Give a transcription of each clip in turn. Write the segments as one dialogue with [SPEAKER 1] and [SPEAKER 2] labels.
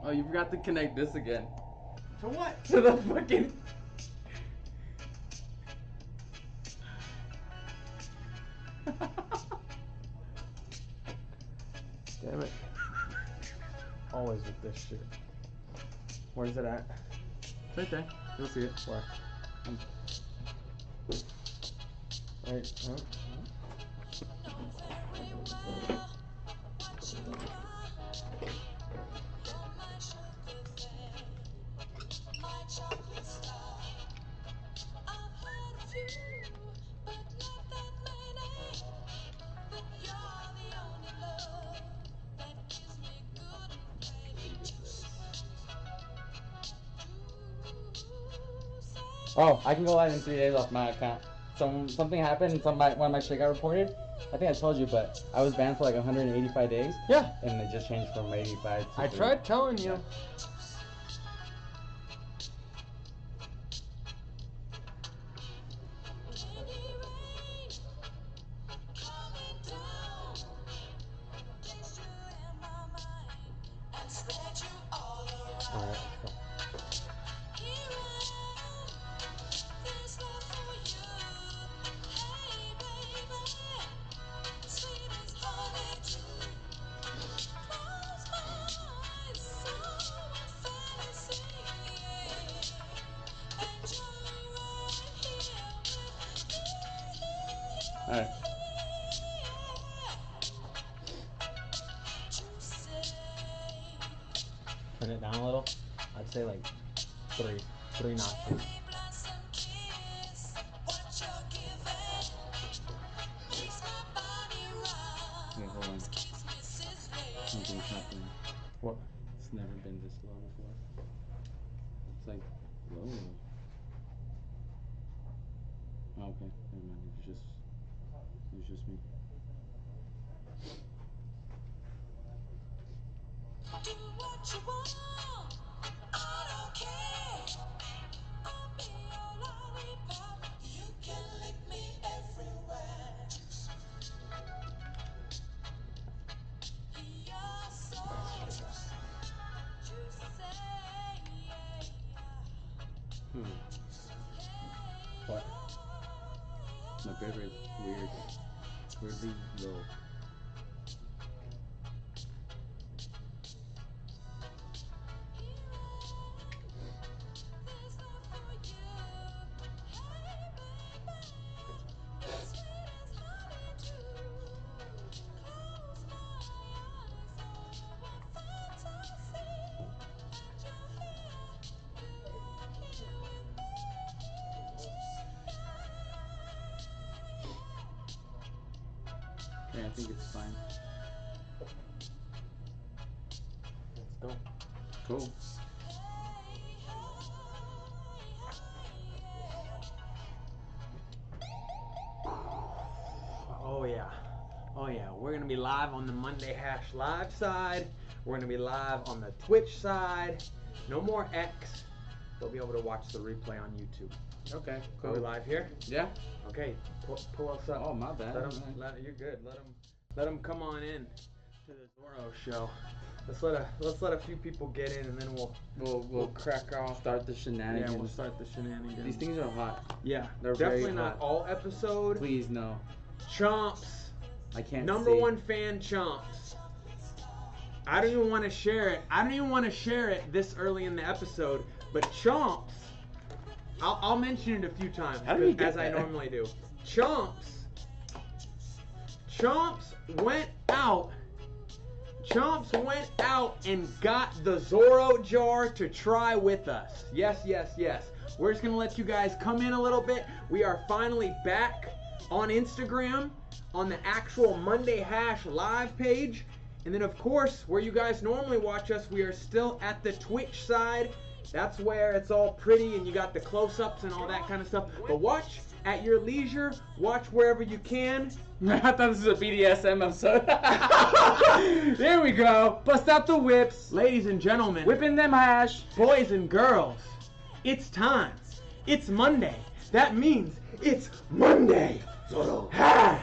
[SPEAKER 1] Oh, you forgot to connect this again.
[SPEAKER 2] To what?
[SPEAKER 1] To the fucking...
[SPEAKER 2] Damn it. Always with this shit. Where's it at?
[SPEAKER 1] Right there. You'll see it.
[SPEAKER 2] Where? Right.
[SPEAKER 1] Oh, I can go live in 3 days off my account. Something happened. One of my shit got reported. I think I told you, but I was banned for like 185 days.
[SPEAKER 2] Yeah.
[SPEAKER 1] And they just changed from 85 to
[SPEAKER 2] I
[SPEAKER 1] 3.
[SPEAKER 2] tried telling you. Alright.
[SPEAKER 1] Alright.
[SPEAKER 2] Turn it down a little. I'd say like three notches.
[SPEAKER 1] Wait, hold on. Something's happening.
[SPEAKER 2] What?
[SPEAKER 1] It's never been this low before. It's like, whoa. Oh, okay, never mind. It was just me.
[SPEAKER 3] Do what you want. I don't care. I'll be your lollipop. You can lick me everywhere. You're so you say.
[SPEAKER 1] What? My bitrate rate's weird. Weirdly low. Yeah, I think it's fine.
[SPEAKER 2] Let's go.
[SPEAKER 1] Cool.
[SPEAKER 2] Oh yeah. Oh yeah. We're gonna be live on the Monday Hash Live side. We're gonna be live on the Twitch side. No more X. They'll be able to watch the replay on YouTube.
[SPEAKER 1] Okay,
[SPEAKER 2] Are we
[SPEAKER 1] cool.
[SPEAKER 2] live here?
[SPEAKER 1] Yeah?
[SPEAKER 2] Okay. Pull us up.
[SPEAKER 1] Oh, my bad.
[SPEAKER 2] Let 'em- you're good. Let them come on in to the Zorro show. Let's let a few people get in, and then we'll crack off.
[SPEAKER 1] Start the shenanigans.
[SPEAKER 2] Yeah, we'll start the shenanigans.
[SPEAKER 1] These things are hot.
[SPEAKER 2] Yeah,
[SPEAKER 1] They're
[SPEAKER 2] definitely
[SPEAKER 1] very
[SPEAKER 2] not
[SPEAKER 1] hot.
[SPEAKER 2] all episode.
[SPEAKER 1] Please, no.
[SPEAKER 2] Chomps,
[SPEAKER 1] I can't
[SPEAKER 2] number
[SPEAKER 1] see.
[SPEAKER 2] one fan, Chomps. I don't even want to share it. I don't even want to share it this early in the episode. But Chomps, I'll mention it a few times
[SPEAKER 1] How do you get
[SPEAKER 2] as I
[SPEAKER 1] that?
[SPEAKER 2] normally do. Chomps went out. Chomps went out and got the Zorro jar to try with us. Yes, yes, yes. We're just gonna let you guys come in a little bit. We are finally back on Instagram on the actual Monday Hash Live page. And then of course, where you guys normally watch us, we are still at the Twitch side. That's where it's all pretty and you got the close-ups and all that kind of stuff. But watch at your leisure. Watch wherever you can.
[SPEAKER 1] I thought this was a BDSM episode. There we go. Bust out the whips.
[SPEAKER 2] Ladies and gentlemen,
[SPEAKER 1] Whipping them hash.
[SPEAKER 2] boys and girls, it's time. It's Monday. That means it's Monday. Zorro Hash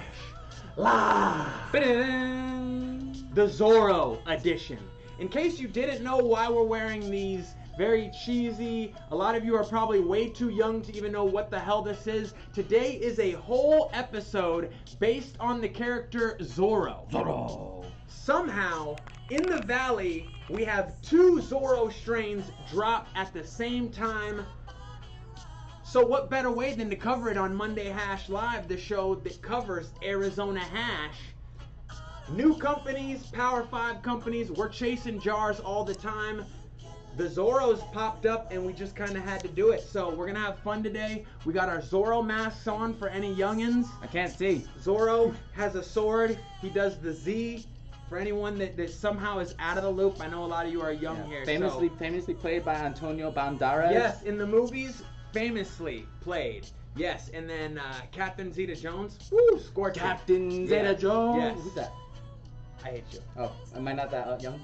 [SPEAKER 2] Live.
[SPEAKER 1] Ba-dum.
[SPEAKER 2] The Zorro edition. in case you didn't know why we're wearing these very cheesy, a lot of you are probably way too young to even know what the hell this is. Today is a whole episode based on the character Zoro.
[SPEAKER 1] Zoro.
[SPEAKER 2] Somehow, in the valley, we have 2 Zoro strains drop at the same time. So what better way than to cover it on Monday Hash Live, the show that covers Arizona Hash. New companies, Power 5 companies, we're chasing jars all the time. The Zoros popped up and we just kind of had to do it. So we're going to have fun today. We got our Zoro masks on for any youngins.
[SPEAKER 1] I can't see.
[SPEAKER 2] Zoro has a sword. He does the Z. For anyone that somehow is out of the loop, I know a lot of you are young here.
[SPEAKER 1] Famously played by Antonio Banderas.
[SPEAKER 2] Yes, in the movies, famously played. Yes, and then Captain Zeta Jones. Woo, scorching.
[SPEAKER 1] Captain Zeta Jones.
[SPEAKER 2] Yes.
[SPEAKER 1] Who's that?
[SPEAKER 2] I hate you.
[SPEAKER 1] Oh, am I not that young?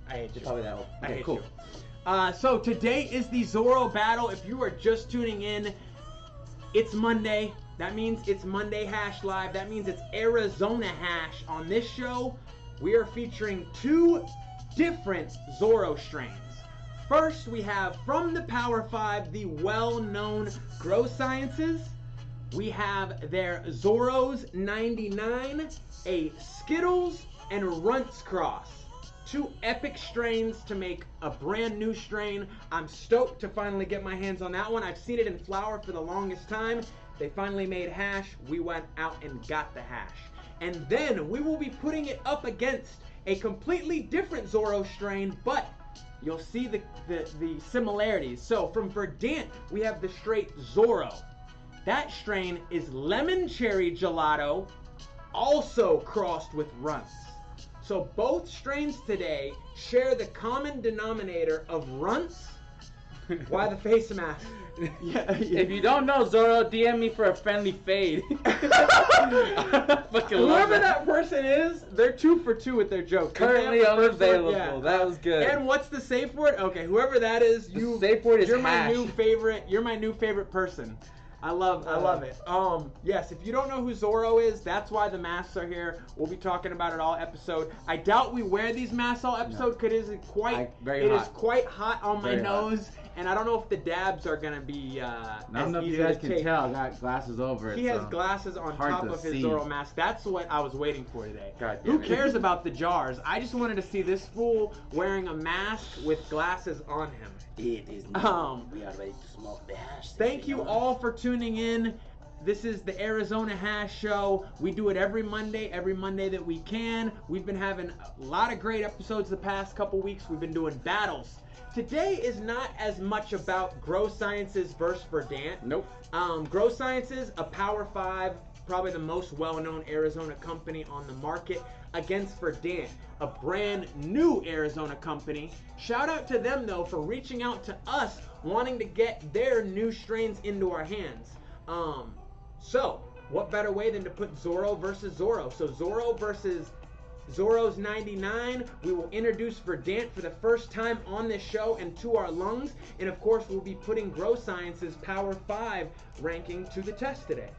[SPEAKER 2] I hate
[SPEAKER 1] You're
[SPEAKER 2] you.
[SPEAKER 1] probably that old.
[SPEAKER 2] I
[SPEAKER 1] Okay,
[SPEAKER 2] hate
[SPEAKER 1] cool.
[SPEAKER 2] you. So today is the Zoro battle. If you are just tuning in, it's Monday. That means it's Monday Hash Live. That means it's Arizona Hash. On this show, we are featuring 2 different Zoro strains. First, we have from the Power 5, the well-known Grow Sciences. We have their Zoros 99, a Skittles and Runts cross. 2 epic strains to make a brand new strain. I'm stoked to finally get my hands on that one. I've seen it in flower for the longest time. They finally made hash. We went out and got the hash. And then we will be putting it up against a completely different Zoro strain, but you'll see the similarities. So from Verdant, we have the straight Zoro. That strain is lemon cherry gelato, also crossed with runts. So both strains today share the common denominator of runts. Why the face mask?
[SPEAKER 1] If you don't know Zoro, DM me for a friendly fade. Fucking love
[SPEAKER 2] Whoever that person is, they're 2 for 2 with their joke.
[SPEAKER 1] Currently
[SPEAKER 2] If they have the first one,
[SPEAKER 1] unavailable.
[SPEAKER 2] yeah.
[SPEAKER 1] That was good.
[SPEAKER 2] And what's the safe word? Okay, whoever that is,
[SPEAKER 1] The safe word is
[SPEAKER 2] you're
[SPEAKER 1] hash.
[SPEAKER 2] my new favorite. You're my new favorite person. I love it. Yes, if you don't know who Zoro is, that's why the masks are here. We'll be talking about it all episode. I doubt we wear these masks all episode because it is quite quite hot on my
[SPEAKER 1] Very hot.
[SPEAKER 2] nose, and I don't know if the dabs are gonna be
[SPEAKER 1] I
[SPEAKER 2] as
[SPEAKER 1] don't know if
[SPEAKER 2] easy
[SPEAKER 1] you guys
[SPEAKER 2] to
[SPEAKER 1] can
[SPEAKER 2] take.
[SPEAKER 1] tell. I got glasses over it.
[SPEAKER 2] He has
[SPEAKER 1] so
[SPEAKER 2] glasses on
[SPEAKER 1] hard
[SPEAKER 2] top
[SPEAKER 1] to
[SPEAKER 2] of his
[SPEAKER 1] see.
[SPEAKER 2] Zoro mask. That's what I was waiting for today.
[SPEAKER 1] God damn
[SPEAKER 2] Who
[SPEAKER 1] it.
[SPEAKER 2] cares about the jars? I just wanted to see this fool wearing a mask with glasses on him.
[SPEAKER 1] It is.
[SPEAKER 2] We
[SPEAKER 1] are ready to smoke the hash.
[SPEAKER 2] Thank you all for tuning in. This is the Arizona Hash Show. We do it every Monday that we can. We've been having a lot of great episodes the past couple weeks. We've been doing battles. Today is not as much about Grow Sciences versus Verdant.
[SPEAKER 1] Nope.
[SPEAKER 2] Grow Sciences, a Power 5, probably the most well-known Arizona company on the market, against Verdant, a brand new Arizona company. Shout out to them though for reaching out to us, wanting to get their new strains into our hands. So what better way than to put Zoro versus Zoro? So Zoro versus Zoro's 99. We will introduce Verdant for the first time on this show and to our lungs. And of course, we'll be putting Grow Science's Power 5 ranking to the test today.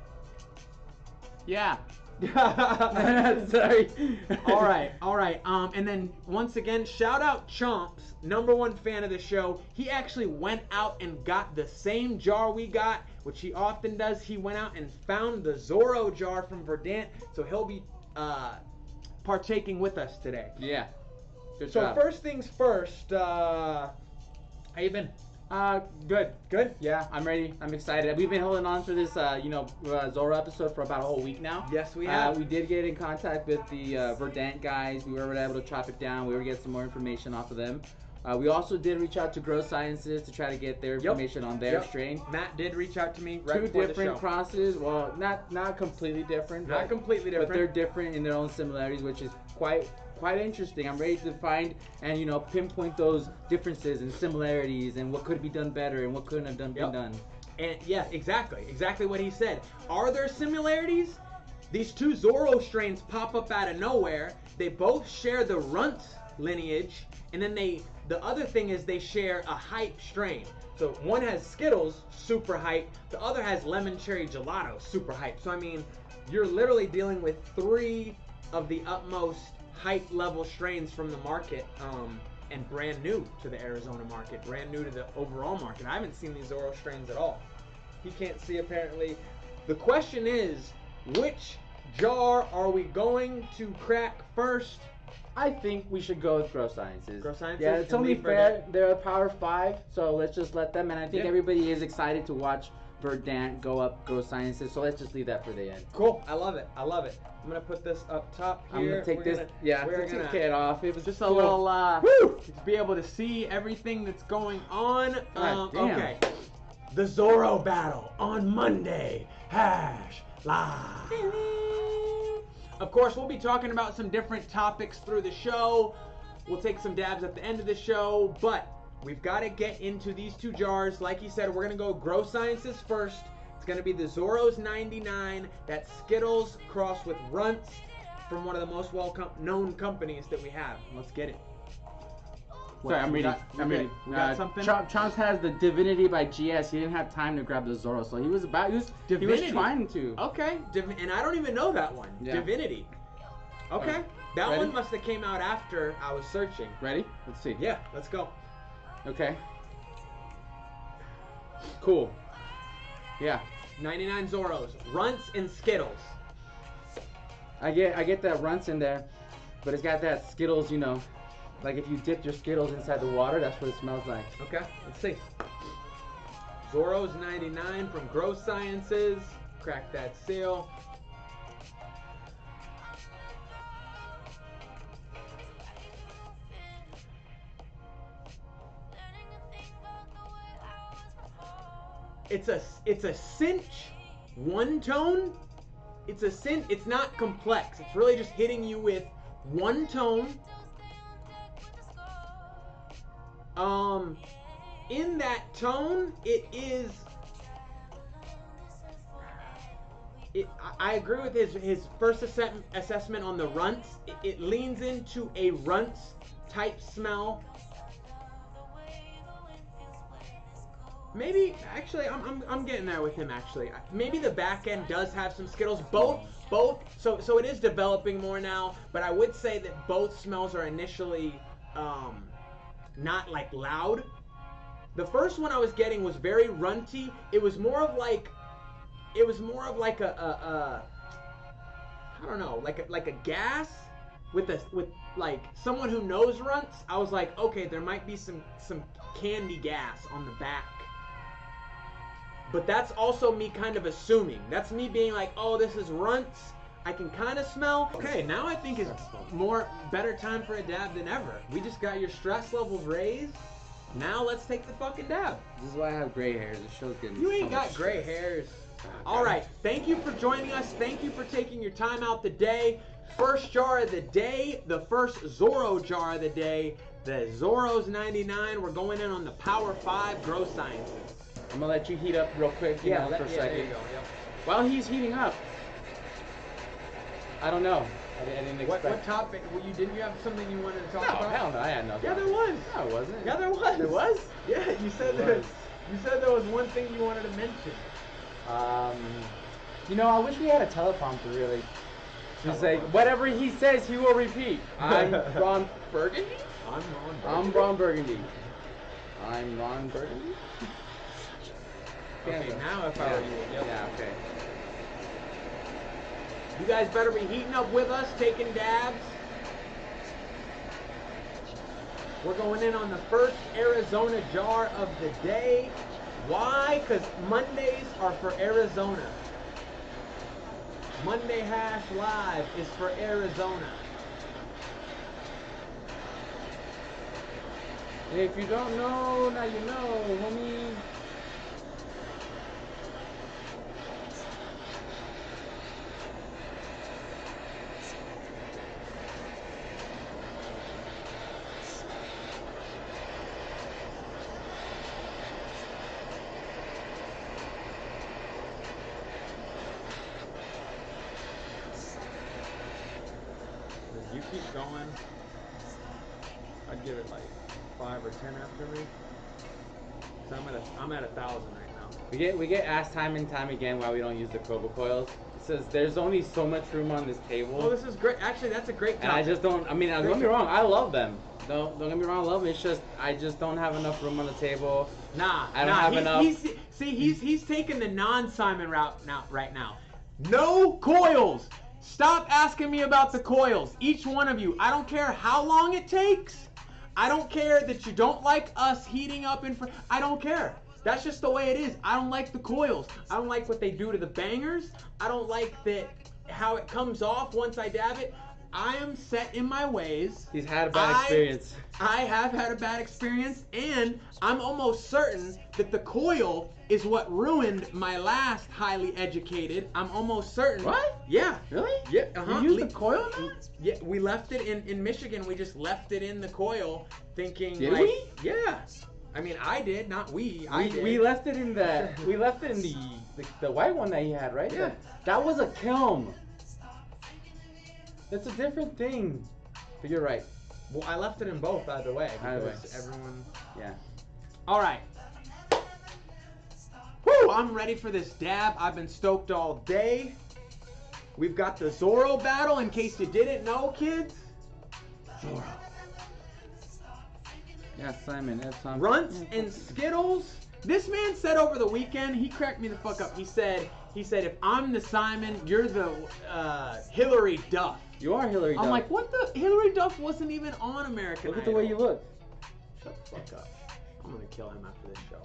[SPEAKER 1] Yeah. Sorry.
[SPEAKER 2] all right. And then once again, shout out Chomps, #1 fan of the show. He actually went out and got the same jar we got, which he often does. He went out and found the Zoro jar from Verdant, so he'll be partaking with us today.
[SPEAKER 1] Yeah. Good
[SPEAKER 2] So
[SPEAKER 1] job.
[SPEAKER 2] first things first, how you been?
[SPEAKER 1] Good.
[SPEAKER 2] Good?
[SPEAKER 1] Yeah, I'm ready. I'm excited. We've been holding on for this, Zoro episode for about a whole week now.
[SPEAKER 2] Yes, we have.
[SPEAKER 1] We did get in contact with the Verdant guys. We were able to chop it down. We were able to get some more information off of them. We also did reach out to Grow Sciences to try to get their information on their strain.
[SPEAKER 2] Matt did reach out to me right
[SPEAKER 1] 2
[SPEAKER 2] before
[SPEAKER 1] different
[SPEAKER 2] the show.
[SPEAKER 1] crosses. Well, not completely different.
[SPEAKER 2] Not
[SPEAKER 1] but-
[SPEAKER 2] completely different.
[SPEAKER 1] But they're different in their own similarities, which is quite interesting. I'm ready to find and pinpoint those differences and similarities and what could be done better and what couldn't have been done.
[SPEAKER 2] And yeah, exactly what he said. Are there similarities? These 2 Zoro strains pop up out of nowhere. They both share the Runt lineage, and then the other thing is they share a hype strain. So one has Skittles, super hype. The other has Lemon Cherry Gelato, super hype. So I mean, you're literally dealing with 3 of the utmost hype level strains from the market. and brand new to the Arizona market, brand new to the overall market. I haven't seen these Zoro strains at all. He can't see apparently. The question is, which jar are we going to crack first?
[SPEAKER 1] I think we should go with Grow Sciences.
[SPEAKER 2] Grow Sciences
[SPEAKER 1] Yeah, it's
[SPEAKER 2] and
[SPEAKER 1] only
[SPEAKER 2] leave
[SPEAKER 1] fair.
[SPEAKER 2] Verdant.
[SPEAKER 1] They're a Power 5, so let's just let them. And I think
[SPEAKER 2] Yeah.
[SPEAKER 1] everybody is excited to watch Verdant go up Grow Sciences, so let's just leave that for the end.
[SPEAKER 2] Cool. I love it. I love it. I'm gonna put this up top here.
[SPEAKER 1] I'm gonna take this.
[SPEAKER 2] We're
[SPEAKER 1] take
[SPEAKER 2] gonna
[SPEAKER 1] it off. It was
[SPEAKER 2] just a
[SPEAKER 1] cool.
[SPEAKER 2] little
[SPEAKER 1] Woo!
[SPEAKER 2] to be able to see everything that's going on.
[SPEAKER 1] God damn.
[SPEAKER 2] Okay. The Zoro battle on Monday. Live. Of course, we'll be talking about some different topics through the show. We'll take some dabs at the end of the show, but we've got to get into these two jars. Like you said, we're going to go Grow Sciences first. It's going to be the Zoro's 99. That's Skittles crossed with Runts from one of the most well-known companies that we have. Let's get it. What,
[SPEAKER 1] Sorry, I'm
[SPEAKER 2] we
[SPEAKER 1] reading.
[SPEAKER 2] got-
[SPEAKER 1] I'm reading.
[SPEAKER 2] We got something?
[SPEAKER 1] Chomps has the Divinity by GS. He didn't have time to grab the Zoro, so he was
[SPEAKER 2] Divinity?
[SPEAKER 1] trying to.
[SPEAKER 2] Okay, and I don't even know that one.
[SPEAKER 1] Yeah.
[SPEAKER 2] Divinity. Okay,
[SPEAKER 1] Alright.
[SPEAKER 2] that
[SPEAKER 1] Ready?
[SPEAKER 2] one must have came out after I was searching.
[SPEAKER 1] Ready? Let's see.
[SPEAKER 2] Yeah, let's go.
[SPEAKER 1] Okay. Cool. Yeah.
[SPEAKER 2] 99 Zoros, Runts and Skittles.
[SPEAKER 1] I get that Runts in there, but it's got that Skittles, you know. Like if you dip your Skittles inside the water, that's what it smells like.
[SPEAKER 2] Okay, let's see. Zoro's 99 from Grow Sciences. Crack that seal. It's a cinch one tone. It's a cinch. It's not complex. It's really just hitting you with one tone. In that tone, it is. I agree with his first assessment on the Runts. It leans into a Runts type smell. Maybe actually, I'm getting there with him. Actually, maybe the back end does have some Skittles. Both. So it is developing more now. But I would say that both smells are initially not like loud. The first one I was getting was very runty. It was more of like a I don't know, like a gas with like someone who knows Runts. I was like, okay, there might be some candy gas on the back. But that's also me kind of assuming. That's me being like, oh, this is Runts. I can kind of smell. Okay, now I think it's better time for a dab than ever. We just got your stress levels raised. Now let's take the fucking dab.
[SPEAKER 1] This is why I have gray hairs. It shows getting.
[SPEAKER 2] You
[SPEAKER 1] so
[SPEAKER 2] ain't got
[SPEAKER 1] much
[SPEAKER 2] gray
[SPEAKER 1] stress.
[SPEAKER 2] hairs. All right, thank you for joining us. Thank you for taking your time out today. First jar of the day, the first Zoro jar of the day, the Zoro's 99. We're going in on the Power 5 Grow Sciences.
[SPEAKER 1] I'm gonna let you heat up real quick, for a
[SPEAKER 2] there
[SPEAKER 1] second.
[SPEAKER 2] you go. Yep.
[SPEAKER 1] While he's heating up, I don't know. I didn't expect.
[SPEAKER 2] What topic? Didn't you have something you wanted to talk
[SPEAKER 1] No,
[SPEAKER 2] about?
[SPEAKER 1] hell no. I had nothing.
[SPEAKER 2] Yeah, there was.
[SPEAKER 1] No, it wasn't.
[SPEAKER 2] Yeah, there was.
[SPEAKER 1] There was?
[SPEAKER 2] Yeah, you said
[SPEAKER 1] There was.
[SPEAKER 2] there was one thing you wanted to mention.
[SPEAKER 1] You know, I wish we had a teleprompter, really. Just like, whatever he says, he will repeat. I'm Ron Burgundy? I'm Ron Burgundy. I'm Ron Burgundy?
[SPEAKER 2] Okay, now if I were you. Yep.
[SPEAKER 1] Yeah, okay.
[SPEAKER 2] You guys better be heating up with us, taking dabs. We're going in on the first Arizona jar of the day. Why? Because Mondays are for Arizona. Monday Hash Live is for Arizona.
[SPEAKER 1] If you don't know, now you know, homie.
[SPEAKER 2] If you keep going, I'd give it like 5 or 10 after me. So I'm at 1,000 right now.
[SPEAKER 1] We get asked time and time again why we don't use the Cobra coils. just there's only so much room on this table.
[SPEAKER 2] Oh, this is great. Actually, that's a great
[SPEAKER 1] And I
[SPEAKER 2] topic.
[SPEAKER 1] just don't. I mean, don't get me wrong. I love them. Don't get me wrong. I love them. It's just I just don't have enough room on the table.
[SPEAKER 2] Nah,
[SPEAKER 1] I don't have enough.
[SPEAKER 2] He's taking the non-Simon route now. Right now, no coils. Stop asking me about the coils. Each one of you. I don't care how long it takes. I don't care that you don't like us heating up in front. I don't care. That's just the way it is. I don't like the coils. I don't like what they do to the bangers. I don't like that how it comes off once I dab it. I am set in my ways.
[SPEAKER 1] He's had a bad experience.
[SPEAKER 2] I have had a bad experience, and I'm almost certain that the coil is what ruined my last highly educated. I'm almost certain.
[SPEAKER 1] What?
[SPEAKER 2] Yeah.
[SPEAKER 1] Really?
[SPEAKER 2] Yeah. Uh-huh.
[SPEAKER 1] You used the coil now?
[SPEAKER 2] Yeah, we left it in Michigan. We just left it in the coil, thinking.
[SPEAKER 1] Did
[SPEAKER 2] like,
[SPEAKER 1] we?
[SPEAKER 2] Yeah. I mean, I did, not we. I did.
[SPEAKER 1] We left it in the the white one that he had, right?
[SPEAKER 2] Yeah.
[SPEAKER 1] That was a kiln. That's a different thing. But you're right.
[SPEAKER 2] Well, I left it in both, either way.
[SPEAKER 1] Either way.
[SPEAKER 2] Because everyone.
[SPEAKER 1] Yeah.
[SPEAKER 2] All right. Woo! I'm ready for this dab. I've been stoked all day. We've got the Zorro battle. In case you didn't know, kids. Zorro.
[SPEAKER 1] Yeah, Simon. That's Simon.
[SPEAKER 2] Runts and Skittles. This man said over the weekend, he cracked me the fuck up. He said, if I'm the Simon, you're the Hillary Duff.
[SPEAKER 1] You are Hillary Duff.
[SPEAKER 2] I'm like, what the? Hillary Duff wasn't even on American
[SPEAKER 1] Look at
[SPEAKER 2] Idol.
[SPEAKER 1] the way you look.
[SPEAKER 2] Shut the fuck up. I'm gonna kill him after this show.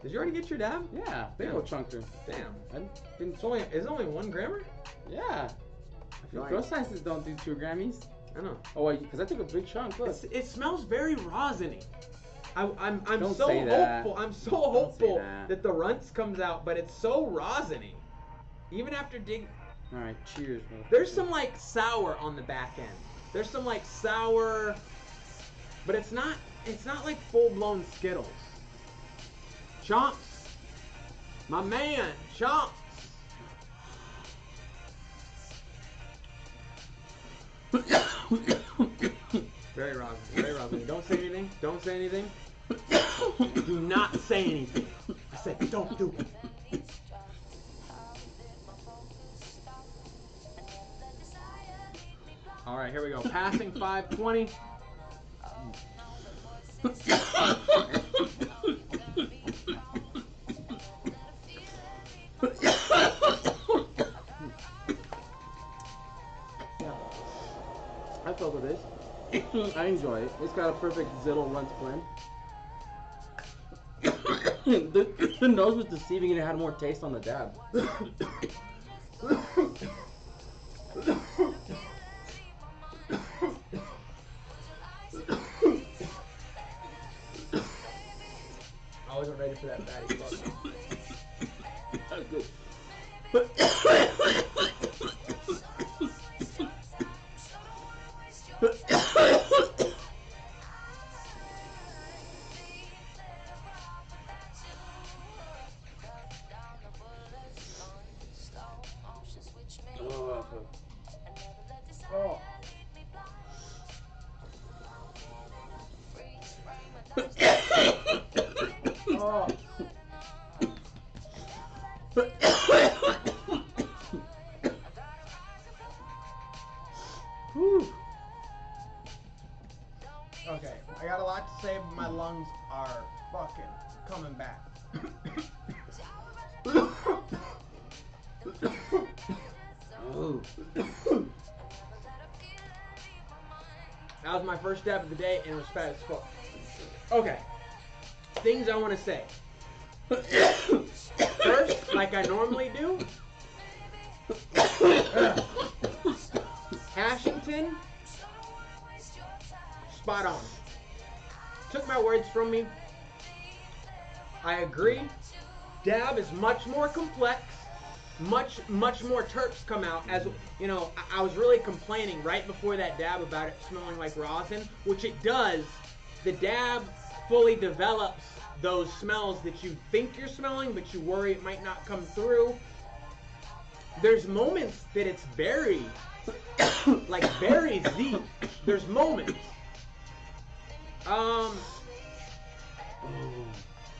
[SPEAKER 2] Did you already get your dab?
[SPEAKER 1] Yeah, big
[SPEAKER 2] Damn.
[SPEAKER 1] old chunker.
[SPEAKER 2] Damn.
[SPEAKER 1] I've been
[SPEAKER 2] Is it only 1 grammer?
[SPEAKER 1] Yeah.
[SPEAKER 2] Nice.
[SPEAKER 1] Girl sciences don't do 2 Grammys.
[SPEAKER 2] I know.
[SPEAKER 1] Oh, wait, because I took a big chunk. Look.
[SPEAKER 2] It smells very rosiny. I'm
[SPEAKER 1] Don't
[SPEAKER 2] so
[SPEAKER 1] say that.
[SPEAKER 2] hopeful. I'm so
[SPEAKER 1] Don't say
[SPEAKER 2] hopeful
[SPEAKER 1] that.
[SPEAKER 2] the Runts comes out, but it's so rosiny. Even after dig.
[SPEAKER 1] All right, cheers. Man.
[SPEAKER 2] There's some like sour on the back end. There's some like sour, but it's not like full blown Skittles. Chomps, my man, Chomps. Very rosy, very rosy. Don't say anything. Don't say anything. Do not say anything. I said don't do it. All right, here we go. Passing 520.
[SPEAKER 1] I fuck with this. I enjoy it. It's got a perfect Zittle Runts blend. the nose was deceiving and it had more taste on the dab.
[SPEAKER 2] I wasn't ready for that fatty fuck.
[SPEAKER 1] That was good.
[SPEAKER 2] Oh. Oh.
[SPEAKER 1] Whew.
[SPEAKER 2] Okay, I got a lot to say, but my lungs are fucking coming back.
[SPEAKER 1] Ooh.
[SPEAKER 2] That was my first dab of the day, and it was fat as fuck. Okay, things I want to say. First, like I normally do, Hashington, spot on. Took my words from me. I agree. Dab is much more complex. Much more terps come out. As you know, I was really complaining right before that dab about it smelling like rosin, which it does. The dab fully develops those smells that you think you're smelling, but you worry it might not come through. There's moments that it's berry, like berry deep. There's moments.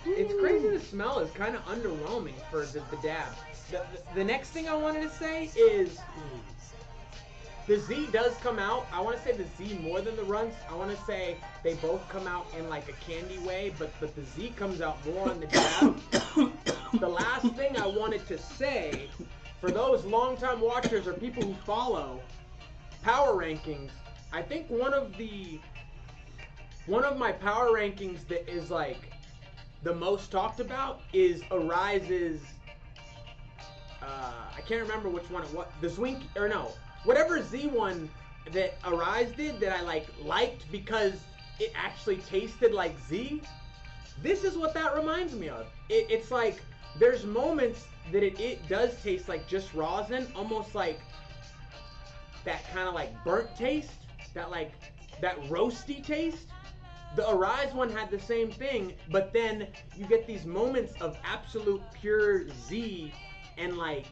[SPEAKER 2] It's crazy. The smell is kind of underwhelming for the dab. The next thing I wanted to say is the Z does come out. I want to say the Z more than the Runts. I want to say they both come out in like a candy way, but the Z comes out more on the dab. The last thing I wanted to say, for those longtime watchers or people who follow power rankings, I think one of my power rankings that is like the most talked about is Arise's. I can't remember which one it was. The Zwink or no, whatever Z one that Arise did that I liked because it actually tasted like Z. This is what that reminds me of. It's like there's moments that it does taste like just rosin, almost like that kind of like burnt taste, that roasty taste. The Arise one had the same thing, but then you get these moments of absolute pure Z, and like,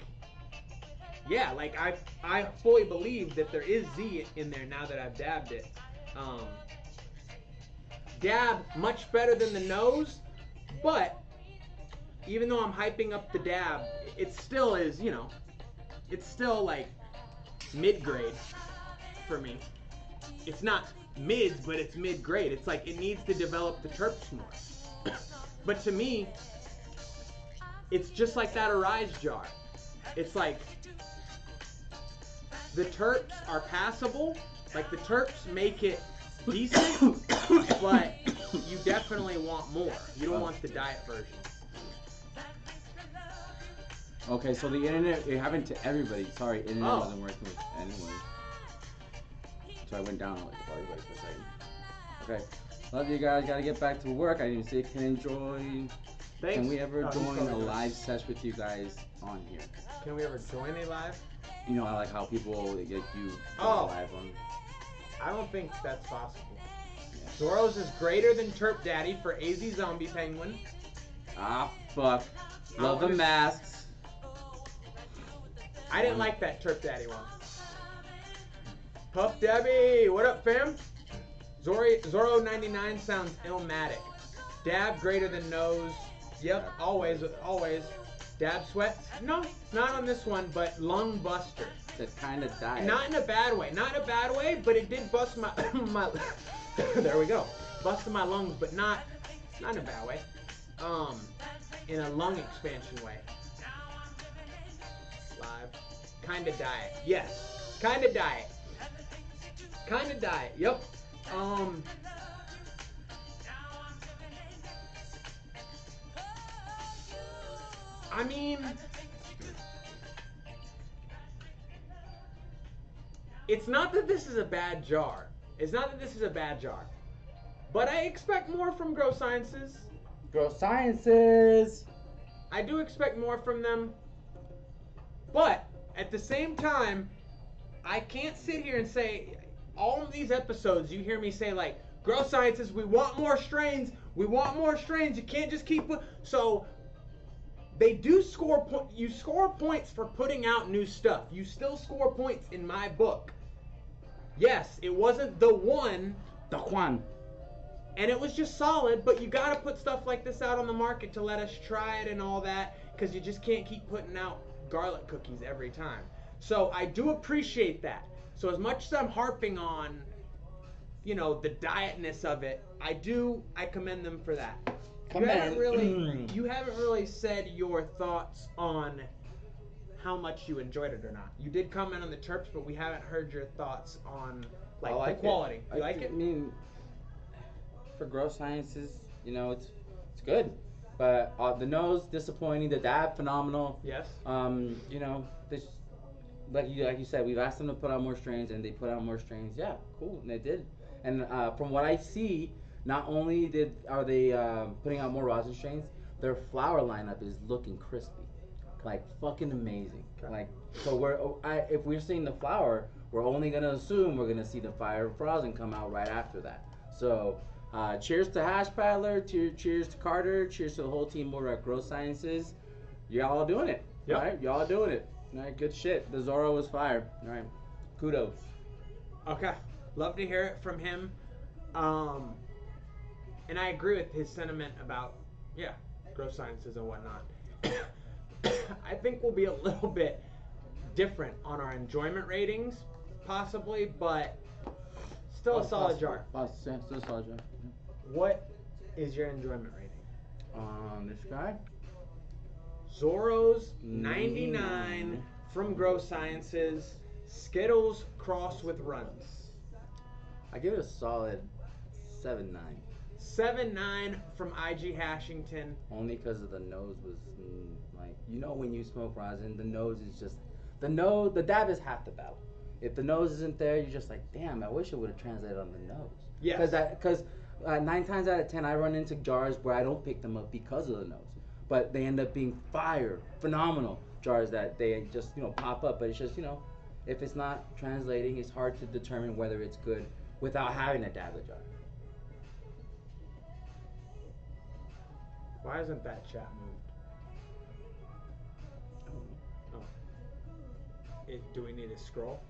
[SPEAKER 2] yeah, like I fully believe that there is Z in there now that I've dabbed it. Dab much better than the nose, but even though I'm hyping up the dab, it still is, you know, it's still like mid-grade for me. It's not mids, but it's mid-grade. It's like it needs to develop the terps more. But to me, it's just like that Arise jar. It's like the terps are passable. Like the terps make it decent, but you definitely want more. You don't want the diet version.
[SPEAKER 1] Okay, so the internet, it happened to everybody. Sorry, internet wasn't working with anyone. So I went down like everybody for a second. Okay, love you guys. Gotta get back to work. I didn't say can enjoy.
[SPEAKER 2] Thanks.
[SPEAKER 1] Can we ever join a live sesh with you guys on here?
[SPEAKER 2] Can we ever join a live?
[SPEAKER 1] You know, I like how people get you live on.
[SPEAKER 2] I don't think that's possible. Yeah. Zoro's is greater than Terp Daddy for AZ Zombie Penguin.
[SPEAKER 1] Ah, fuck. Love the masks.
[SPEAKER 2] I didn't like that Terp Daddy one. Puff Debbie, what up, fam? Zoro 99 sounds illmatic. Dab greater than nose. Yep, always. Dab sweats? No, not on this one, but lung buster.
[SPEAKER 1] It kind of died.
[SPEAKER 2] Not in a bad way. Not in a bad way, but it did bust my my. There we go. Busted my lungs, but not in a bad way. In a lung expansion way. Live. Kinda diet. Yes. Kinda diet. Kinda diet. Yep. I mean, it's not that this is a bad jar. But I expect more from Grow Sciences.
[SPEAKER 1] Grow Sciences!
[SPEAKER 2] I do expect more from them. But at the same time, I can't sit here and say, all of these episodes, you hear me say like, Grow Sciences, we want more strains. You can't just keep... So... They do score you score points for putting out new stuff. You still score points in my book. Yes, it wasn't the one. And it was just solid, but you gotta put stuff like this out on the market to let us try it and all that, because you just can't keep putting out garlic cookies every time. So I do appreciate that. So as much as I'm harping on, you know, the dietness of it, I commend them for that. You haven't really said your thoughts on how much you enjoyed it or not. You did comment on the terps, but we haven't heard your thoughts on the quality. You like it?
[SPEAKER 1] I mean, for Grow Sciences, you know, it's good, but the nose disappointing. The dab phenomenal.
[SPEAKER 2] Yes.
[SPEAKER 1] You know, this, like you said, we've asked them to put out more strains, and they put out more strains. Yeah, cool, and they did. And from what I see. Not only are they putting out more rosin strains, their flower lineup is looking crispy, like fucking amazing. Okay. Like, so if we're seeing the flower, we're only gonna assume we're gonna see the fire rosin come out right after that. So, cheers to Hash Paddler, cheers to Carter, cheers to the whole team over at Grow Sciences. Y'all doing it,
[SPEAKER 2] yep.
[SPEAKER 1] Right? Y'all doing it. All right, good shit. The Zoro was fire. All right, kudos.
[SPEAKER 2] Okay, love to hear it from him. And I agree with his sentiment about yeah, growth sciences and whatnot. I think we'll be a little bit different on our enjoyment ratings, possibly, but still a solid jar.
[SPEAKER 1] Yeah, still a solid jar.
[SPEAKER 2] What is your enjoyment rating?
[SPEAKER 1] This guy.
[SPEAKER 2] Zorro's 99 from Grow Sciences. Skittles crossed with runs.
[SPEAKER 1] I give it a solid 7.9.
[SPEAKER 2] 7.9 from IG Hashington.
[SPEAKER 1] Only because of the nose was like, you know, when you smoke rosin, the nose is just the dab is half the battle. If the nose isn't there, you're just like, damn, I wish it would have translated on the nose.
[SPEAKER 2] Yes.
[SPEAKER 1] Because 9 times out of 10, I run into jars where I don't pick them up because of the nose, but they end up being phenomenal jars that they just, you know, pop up. But it's just, you know, if it's not translating, it's hard to determine whether it's good without having to dab the jar.
[SPEAKER 2] Why isn't that chat moved? Oh. Do we need to scroll?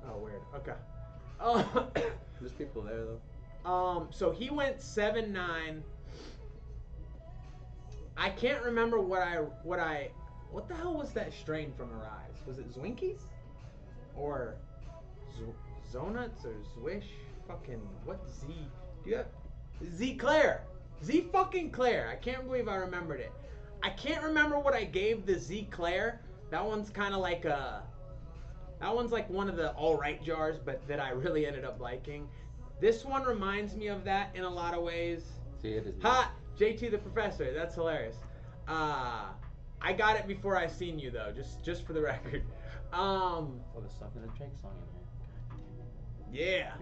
[SPEAKER 2] Oh, weird. Okay.
[SPEAKER 1] There's people there though.
[SPEAKER 2] So he went 7.9. I can't remember what the hell was that strain from Arise? Was it Zwinkies? Or Zonuts or Zwish? Fucking what Z? Do you have Z Claire? Z fucking Claire. I can't believe I remembered it. I can't remember what I gave the Z Claire. That one's kind of like that one's like one of the alright jars, but that I really ended up liking. This one reminds me of that in a lot of ways.
[SPEAKER 1] See, it is.
[SPEAKER 2] Ha! JT the Professor. That's hilarious. I got it before I seen you though, just for the record.
[SPEAKER 1] Oh, there's something a Drake song in here.
[SPEAKER 2] Yeah.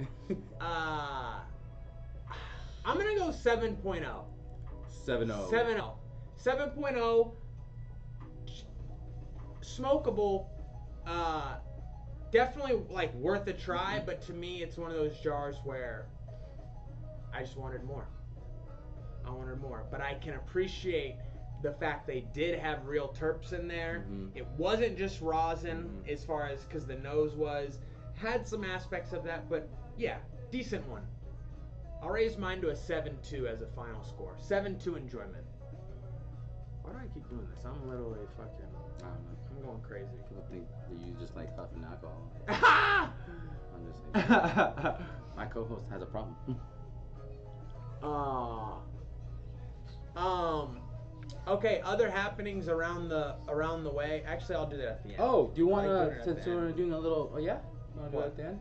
[SPEAKER 2] I'm gonna go 7.0.
[SPEAKER 1] 7.0.
[SPEAKER 2] 7.0. 7.0. Smokable. Definitely like worth a try, but to me it's one of those jars where I just wanted more. I wanted more, but I can appreciate the fact they did have real terps in there.
[SPEAKER 1] Mm-hmm.
[SPEAKER 2] It wasn't just rosin, as far as because the nose had some aspects of that, but yeah, decent one. I'll raise mine to a 7.2 as a final score. 7.2 enjoyment. Why do I keep doing this? I'm literally fucking.
[SPEAKER 1] I don't know.
[SPEAKER 2] I'm going crazy.
[SPEAKER 1] People think that you just like huffing alcohol. I'm just saying. My co-host has a problem.
[SPEAKER 2] Okay, other happenings around the way. Actually, I'll do that at the end.
[SPEAKER 1] Oh, do you want
[SPEAKER 2] I like doing
[SPEAKER 1] to,
[SPEAKER 2] it at
[SPEAKER 1] since
[SPEAKER 2] the
[SPEAKER 1] we're
[SPEAKER 2] end.
[SPEAKER 1] doing a little, you want to do it
[SPEAKER 2] What?
[SPEAKER 1] at the end?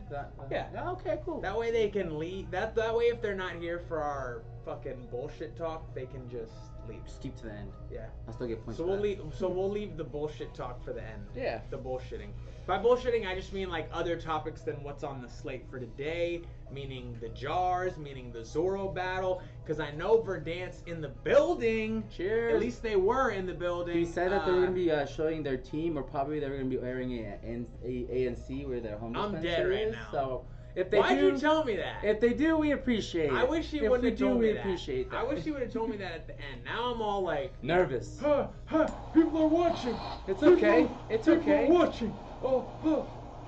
[SPEAKER 2] Yeah.
[SPEAKER 1] Yeah, okay, cool.
[SPEAKER 2] That way they can leave. That way, if they're not here for our fucking bullshit talk, they can just leave.
[SPEAKER 1] Just keep to the end.
[SPEAKER 2] Yeah.
[SPEAKER 1] I'll still get points
[SPEAKER 2] So
[SPEAKER 1] for
[SPEAKER 2] we'll
[SPEAKER 1] that.
[SPEAKER 2] leave. So we'll leave the bullshit talk for the end.
[SPEAKER 1] Yeah.
[SPEAKER 2] The bullshitting. By bullshitting, I just mean like other topics than what's on the slate for today. Meaning the jars, meaning the Zorro battle. Because I know Verdant's in the building.
[SPEAKER 1] Cheers.
[SPEAKER 2] At least they were in the building.
[SPEAKER 1] He said that they were going to be showing their team, or probably they were going to be airing it at ANC where their home
[SPEAKER 2] I'm
[SPEAKER 1] dispensary
[SPEAKER 2] dead right
[SPEAKER 1] is.
[SPEAKER 2] now.
[SPEAKER 1] So if they
[SPEAKER 2] Why'd
[SPEAKER 1] do,
[SPEAKER 2] you tell me that?
[SPEAKER 1] if they do, we appreciate it.
[SPEAKER 2] I wish he
[SPEAKER 1] If
[SPEAKER 2] wouldn't
[SPEAKER 1] we
[SPEAKER 2] have
[SPEAKER 1] do,
[SPEAKER 2] told
[SPEAKER 1] we
[SPEAKER 2] me that.
[SPEAKER 1] appreciate that.
[SPEAKER 2] I wish he would have told me that at the end. Now I'm all like,
[SPEAKER 1] Nervous.
[SPEAKER 2] people are watching.
[SPEAKER 1] It's okay. It's okay.
[SPEAKER 2] watching.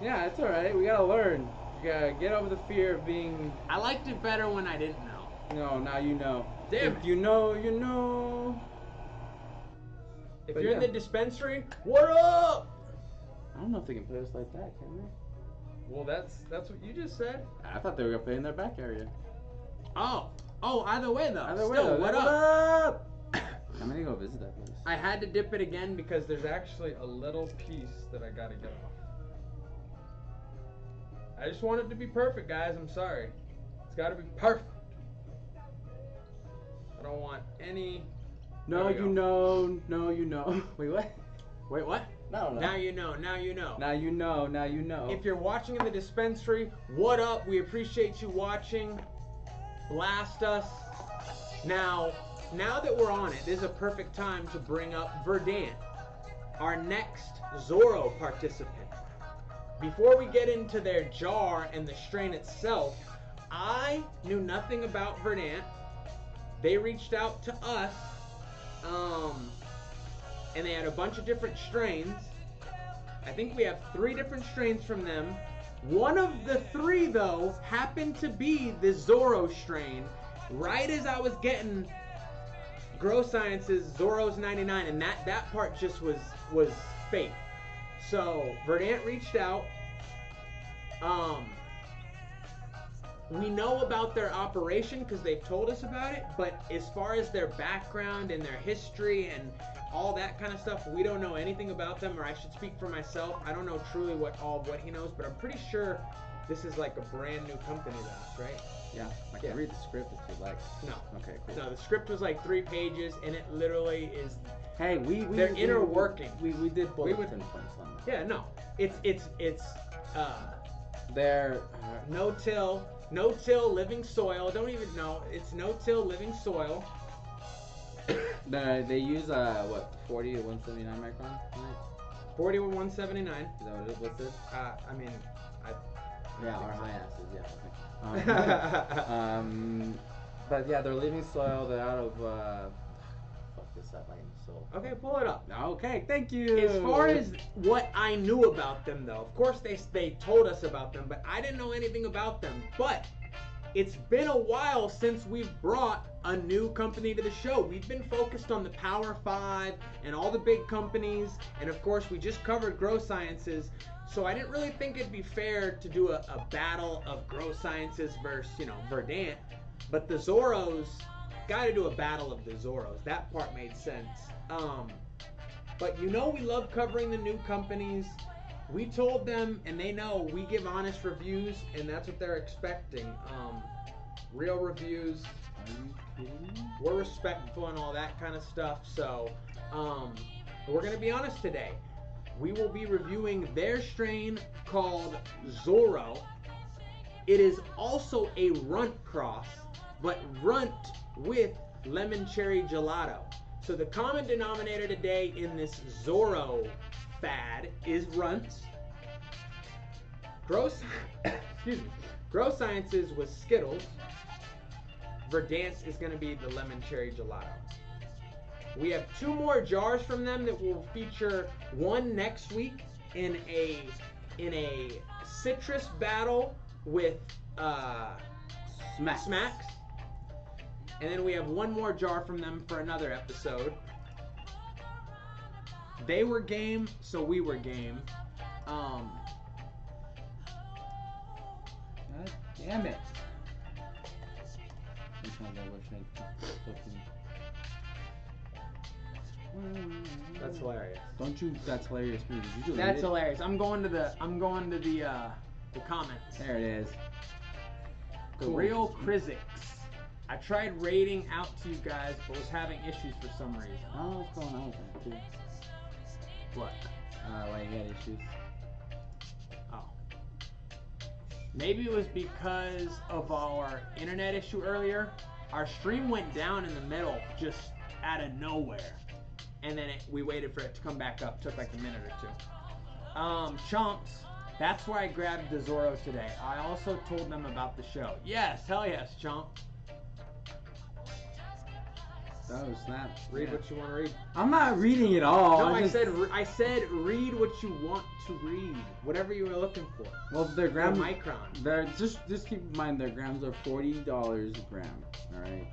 [SPEAKER 1] Yeah, it's alright. We gotta learn. We gotta get over the fear of being.
[SPEAKER 2] I liked it better when I didn't know.
[SPEAKER 1] No, now you know.
[SPEAKER 2] Damn
[SPEAKER 1] If
[SPEAKER 2] it.
[SPEAKER 1] you know, you know.
[SPEAKER 2] If
[SPEAKER 1] But
[SPEAKER 2] you're in
[SPEAKER 1] yeah.
[SPEAKER 2] the dispensary, what up?
[SPEAKER 1] I don't know if they can play us like that, can they?
[SPEAKER 2] Well, that's what you just said.
[SPEAKER 1] I thought they were gonna play in their back area.
[SPEAKER 2] Oh, either way though.
[SPEAKER 1] Either way,
[SPEAKER 2] Still,
[SPEAKER 1] though,
[SPEAKER 2] what
[SPEAKER 1] what
[SPEAKER 2] up?
[SPEAKER 1] I'm gonna go visit that place.
[SPEAKER 2] I had to dip it again because there's actually a little piece that I gotta get off. I just want it to be perfect, guys. I'm sorry. It's gotta be perfect. I don't want any.
[SPEAKER 1] No,
[SPEAKER 2] There we
[SPEAKER 1] you
[SPEAKER 2] go.
[SPEAKER 1] know. No, you know. Wait, what?
[SPEAKER 2] Wait, what?
[SPEAKER 1] No, no.
[SPEAKER 2] Now you know. Now you know.
[SPEAKER 1] Now you know. Now you know.
[SPEAKER 2] If you're watching in the dispensary, what up? We appreciate you watching. Blast us. Now that we're on it, this is a perfect time to bring up Verdant, our next Zorro participant. Before we get into their jar and the strain itself, I knew nothing about Verdant. They reached out to us, and they had a bunch of different strains. I think we have 3 different strains from them. One of the 3, though, happened to be the Zorro strain, right as I was getting Grow Sciences Zoro's 99, and that part just was fake. So Verdant reached out. We know about their operation because they've told us about it, but as far as their background and their history and all that kind of stuff, we don't know anything about them, or I should speak for myself. I don't know truly what he knows, but I'm pretty sure this is like a brand new company to us, right?
[SPEAKER 1] Yeah, I
[SPEAKER 2] Yeah.
[SPEAKER 1] can read the script if you like.
[SPEAKER 2] No.
[SPEAKER 1] Okay, cool.
[SPEAKER 2] No, the script was like 3 pages, and it literally is.
[SPEAKER 1] Hey,
[SPEAKER 2] Their inner workings.
[SPEAKER 1] We did bullet
[SPEAKER 2] would-
[SPEAKER 1] points on that.
[SPEAKER 2] Yeah, no, it's
[SPEAKER 1] They're
[SPEAKER 2] no-till living soil. Don't even know. It's no-till living soil.
[SPEAKER 1] they use 40 to 179 micron, right?
[SPEAKER 2] 40 with 179.
[SPEAKER 1] Is that what it was?
[SPEAKER 2] I mean,
[SPEAKER 1] Yeah,
[SPEAKER 2] think
[SPEAKER 1] our
[SPEAKER 2] so.
[SPEAKER 1] high asses, yeah. Okay. But yeah, they're living soil. They're out of fuck this up. I am so.
[SPEAKER 2] Okay, pull it up.
[SPEAKER 1] Okay, thank you.
[SPEAKER 2] As far as what I knew about them, though, of course they told us about them, but I didn't know anything about them. But it's been a while since we've brought a new company to the show. We've been focused on the Power 5 and all the big companies, and of course we just covered Grow Sciences. So I didn't really think it'd be fair to do a battle of Grow Sciences versus, Verdant. But the Zoros, gotta do a battle of the Zoros. That part made sense. But we love covering the new companies. We told them, and they know, we give honest reviews, and that's what they're expecting. Real reviews.
[SPEAKER 1] Are you kidding me?
[SPEAKER 2] We're respectful and all that kind of stuff. So, we're gonna be honest today. We will be reviewing their strain called Zoro. It is also a runt cross, but runt with lemon cherry gelato. So the common denominator today in this Zoro fad is runts. Grow Sciences was Skittles. Verdant is going to be the lemon cherry gelato. We have 2 more jars from them that will feature one next week in a citrus battle with Smacks. And then we have 1 more jar from them for another episode. They were game, so we were game.
[SPEAKER 1] God damn it. Sometimes I wish I fucking.
[SPEAKER 2] That's hilarious.
[SPEAKER 1] Don't you? That's hilarious. Did you delete
[SPEAKER 2] That's
[SPEAKER 1] it?
[SPEAKER 2] hilarious. I'm going to the comments.
[SPEAKER 1] There it is.
[SPEAKER 2] The
[SPEAKER 1] Cool.
[SPEAKER 2] real Krizix. I tried raiding out to you guys, but was having issues for some reason.
[SPEAKER 1] I don't know what's going on with that, too.
[SPEAKER 2] What?
[SPEAKER 1] Why you got issues?
[SPEAKER 2] Oh. Maybe it was because of our internet issue earlier. Our stream went down in the middle, just out of nowhere. And then we waited for it to come back up. Took like a minute or 2. Chomps. That's where I grabbed the Zoro today. I also told them about the show. Yes, hell yes, Chomp.
[SPEAKER 1] Oh, snap.
[SPEAKER 2] Read
[SPEAKER 1] Yeah.
[SPEAKER 2] what you want to read.
[SPEAKER 1] I'm not reading it all.
[SPEAKER 2] No,
[SPEAKER 1] I'm
[SPEAKER 2] I
[SPEAKER 1] just-
[SPEAKER 2] said read what you want to read. Whatever you were looking for.
[SPEAKER 1] Well, their grams.
[SPEAKER 2] Micron.
[SPEAKER 1] They're just keep in mind their grams are $40 a gram. All right,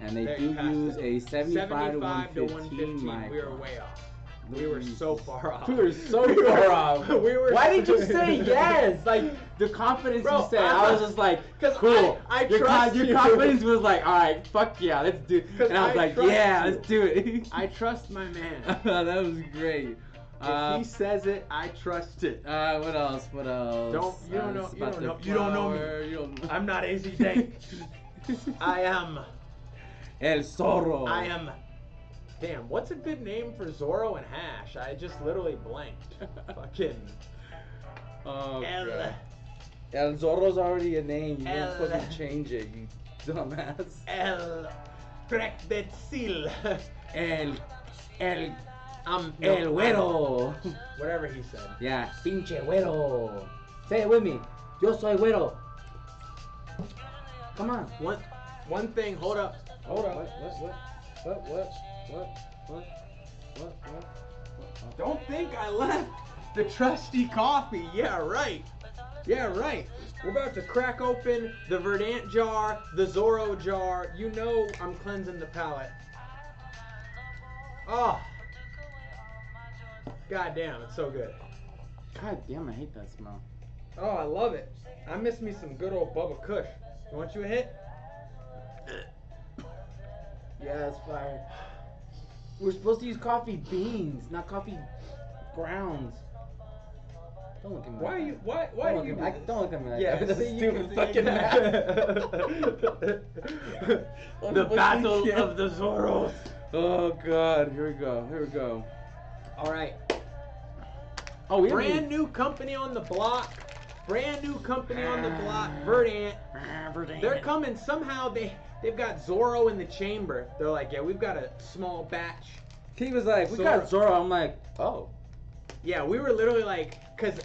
[SPEAKER 1] and they
[SPEAKER 2] There,
[SPEAKER 1] do
[SPEAKER 2] you passed
[SPEAKER 1] use
[SPEAKER 2] it.
[SPEAKER 1] a 75 to
[SPEAKER 2] 115.
[SPEAKER 1] 115 micron.
[SPEAKER 2] We were way off. We were so far off.
[SPEAKER 1] We were so far off.
[SPEAKER 2] We were.
[SPEAKER 1] Why did you say yes? Like the confidence
[SPEAKER 2] Bro,
[SPEAKER 1] you said, I was just like,
[SPEAKER 2] 'cause
[SPEAKER 1] cool.
[SPEAKER 2] I
[SPEAKER 1] your
[SPEAKER 2] trust you.
[SPEAKER 1] your confidence was like, all right, fuck yeah, let's do.
[SPEAKER 2] 'Cause
[SPEAKER 1] And I was
[SPEAKER 2] I
[SPEAKER 1] like,
[SPEAKER 2] trust
[SPEAKER 1] yeah,
[SPEAKER 2] you.
[SPEAKER 1] let's do it.
[SPEAKER 2] I trust my man.
[SPEAKER 1] That was great.
[SPEAKER 2] If he says it, I trust it.
[SPEAKER 1] What else? What else?
[SPEAKER 2] You don't know-
[SPEAKER 1] It's
[SPEAKER 2] you
[SPEAKER 1] about
[SPEAKER 2] don't
[SPEAKER 1] the
[SPEAKER 2] know- you don't know me.
[SPEAKER 1] flower, you don't know.
[SPEAKER 2] I'm not AZ Dank. I am.
[SPEAKER 1] El Zorro.
[SPEAKER 2] I am. Damn, what's a good name for Zoro and Hash? I just literally blanked. Fucking.
[SPEAKER 1] Oh,
[SPEAKER 2] El.
[SPEAKER 1] God. El Zorro's already a name. You
[SPEAKER 2] El-
[SPEAKER 1] don't fucking change it, you dumbass.
[SPEAKER 2] El. Crectetzil.
[SPEAKER 1] El
[SPEAKER 2] No,
[SPEAKER 1] güero.
[SPEAKER 2] Whatever he said.
[SPEAKER 1] Yeah, pinche güero. Say it with me. Yo soy güero. Come on.
[SPEAKER 2] One thing, hold up. Hold up.
[SPEAKER 1] What?
[SPEAKER 2] Don't think I left the trusty coffee. Yeah, right. Yeah, right. We're about to crack open the Verdant jar, the Zorro jar. You know I'm cleansing the palate. Oh. God damn, it's so good.
[SPEAKER 1] God damn, I hate that smell.
[SPEAKER 2] Oh, I love it. I miss me some good old Bubba Kush. You want you a hit?
[SPEAKER 1] Yeah, it's fire. We're supposed to use coffee beans, not coffee grounds. Don't look at me.
[SPEAKER 2] Why are
[SPEAKER 1] like
[SPEAKER 2] you?
[SPEAKER 1] that.
[SPEAKER 2] Why
[SPEAKER 1] Don't
[SPEAKER 2] do
[SPEAKER 1] look
[SPEAKER 2] you?
[SPEAKER 1] at me.
[SPEAKER 2] do this?
[SPEAKER 1] Don't look at me like
[SPEAKER 2] Yeah,
[SPEAKER 1] that. That's
[SPEAKER 2] see, you
[SPEAKER 1] stupid
[SPEAKER 2] can-
[SPEAKER 1] fucking
[SPEAKER 2] The battle of the Zorros.
[SPEAKER 1] Oh god, here we go. Here we go.
[SPEAKER 2] All right.
[SPEAKER 1] Oh, we
[SPEAKER 2] Brand new company on the block. Brand new company on the block. Verdant. They're coming. Somehow they've got Zorro in the chamber. They're like, yeah, we've got a small batch.
[SPEAKER 1] He was like, we got Zorro. I'm like, oh.
[SPEAKER 2] Yeah, we were literally like, because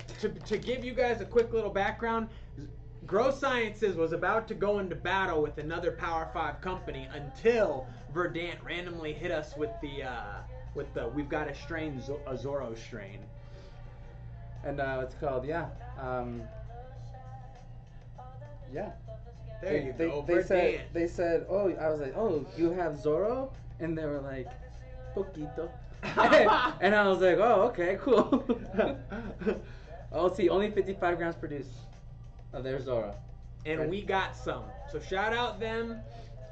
[SPEAKER 2] to give you guys a quick little background, Grow Sciences was about to go into battle with another Power 5 company until Verdant randomly hit us with the we've got a strain, a Zorro strain.
[SPEAKER 1] And it's called, yeah. Yeah.
[SPEAKER 2] There you go,
[SPEAKER 1] They said, oh, I was like, oh, you have Zorro? And they were like, poquito. And I was like, oh, okay, cool. Oh, see, only 55 grams produced of their Zorro.
[SPEAKER 2] And we got some. So shout out them.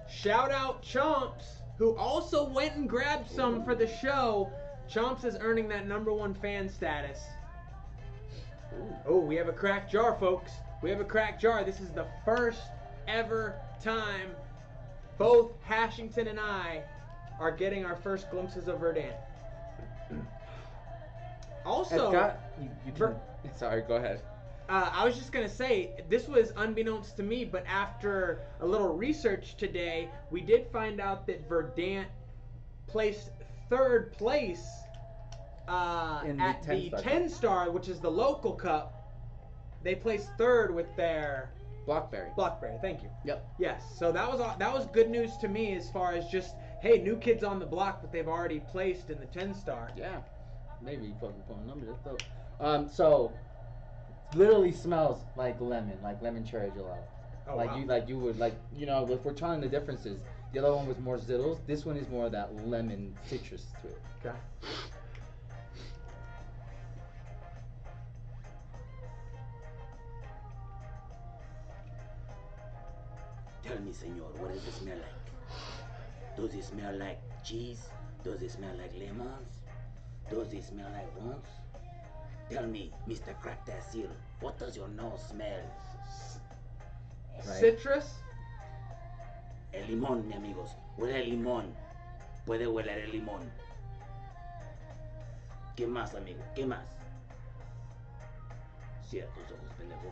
[SPEAKER 2] Shout out Chomps, who also went and grabbed some for the show. Chomps is earning that #1 fan status. Oh, we have a cracked jar, folks. We have a cracked jar. This is the first ever time both Hashington and I are getting our first glimpses of Verdant. Also,
[SPEAKER 1] sorry, go ahead.
[SPEAKER 2] I was just gonna say, this was unbeknownst to me, but after a little research today, we did find out that Verdant placed 3rd place at the 10-star, which is the local cup. They placed 3rd with their
[SPEAKER 1] Blockberry.
[SPEAKER 2] Thank you.
[SPEAKER 1] Yep.
[SPEAKER 2] Yes. So that was good news to me as far as just, hey, new kids on the block, but they've already placed in the 10-star.
[SPEAKER 1] Yeah. Maybe fucking phone number. That's dope. So literally smells like lemon cherry gelato.
[SPEAKER 2] Oh,
[SPEAKER 1] like
[SPEAKER 2] wow.
[SPEAKER 1] you would if we're trying the differences, the other one was more zittles. This one is more of that lemon citrus to it.
[SPEAKER 2] Okay.
[SPEAKER 4] Tell me, senor, what does it smell like? Does it smell like cheese? Does it smell like lemons? Does it smell like bones? Tell me, Mr. Crack that seal, what does your nose smell?
[SPEAKER 1] Right.
[SPEAKER 2] Citrus?
[SPEAKER 4] El limón, mi amigos. Huele a limón. Puede hueler el limón. ¿Qué más, amigo? ¿Qué más? Cierra tus ojos, pendejo.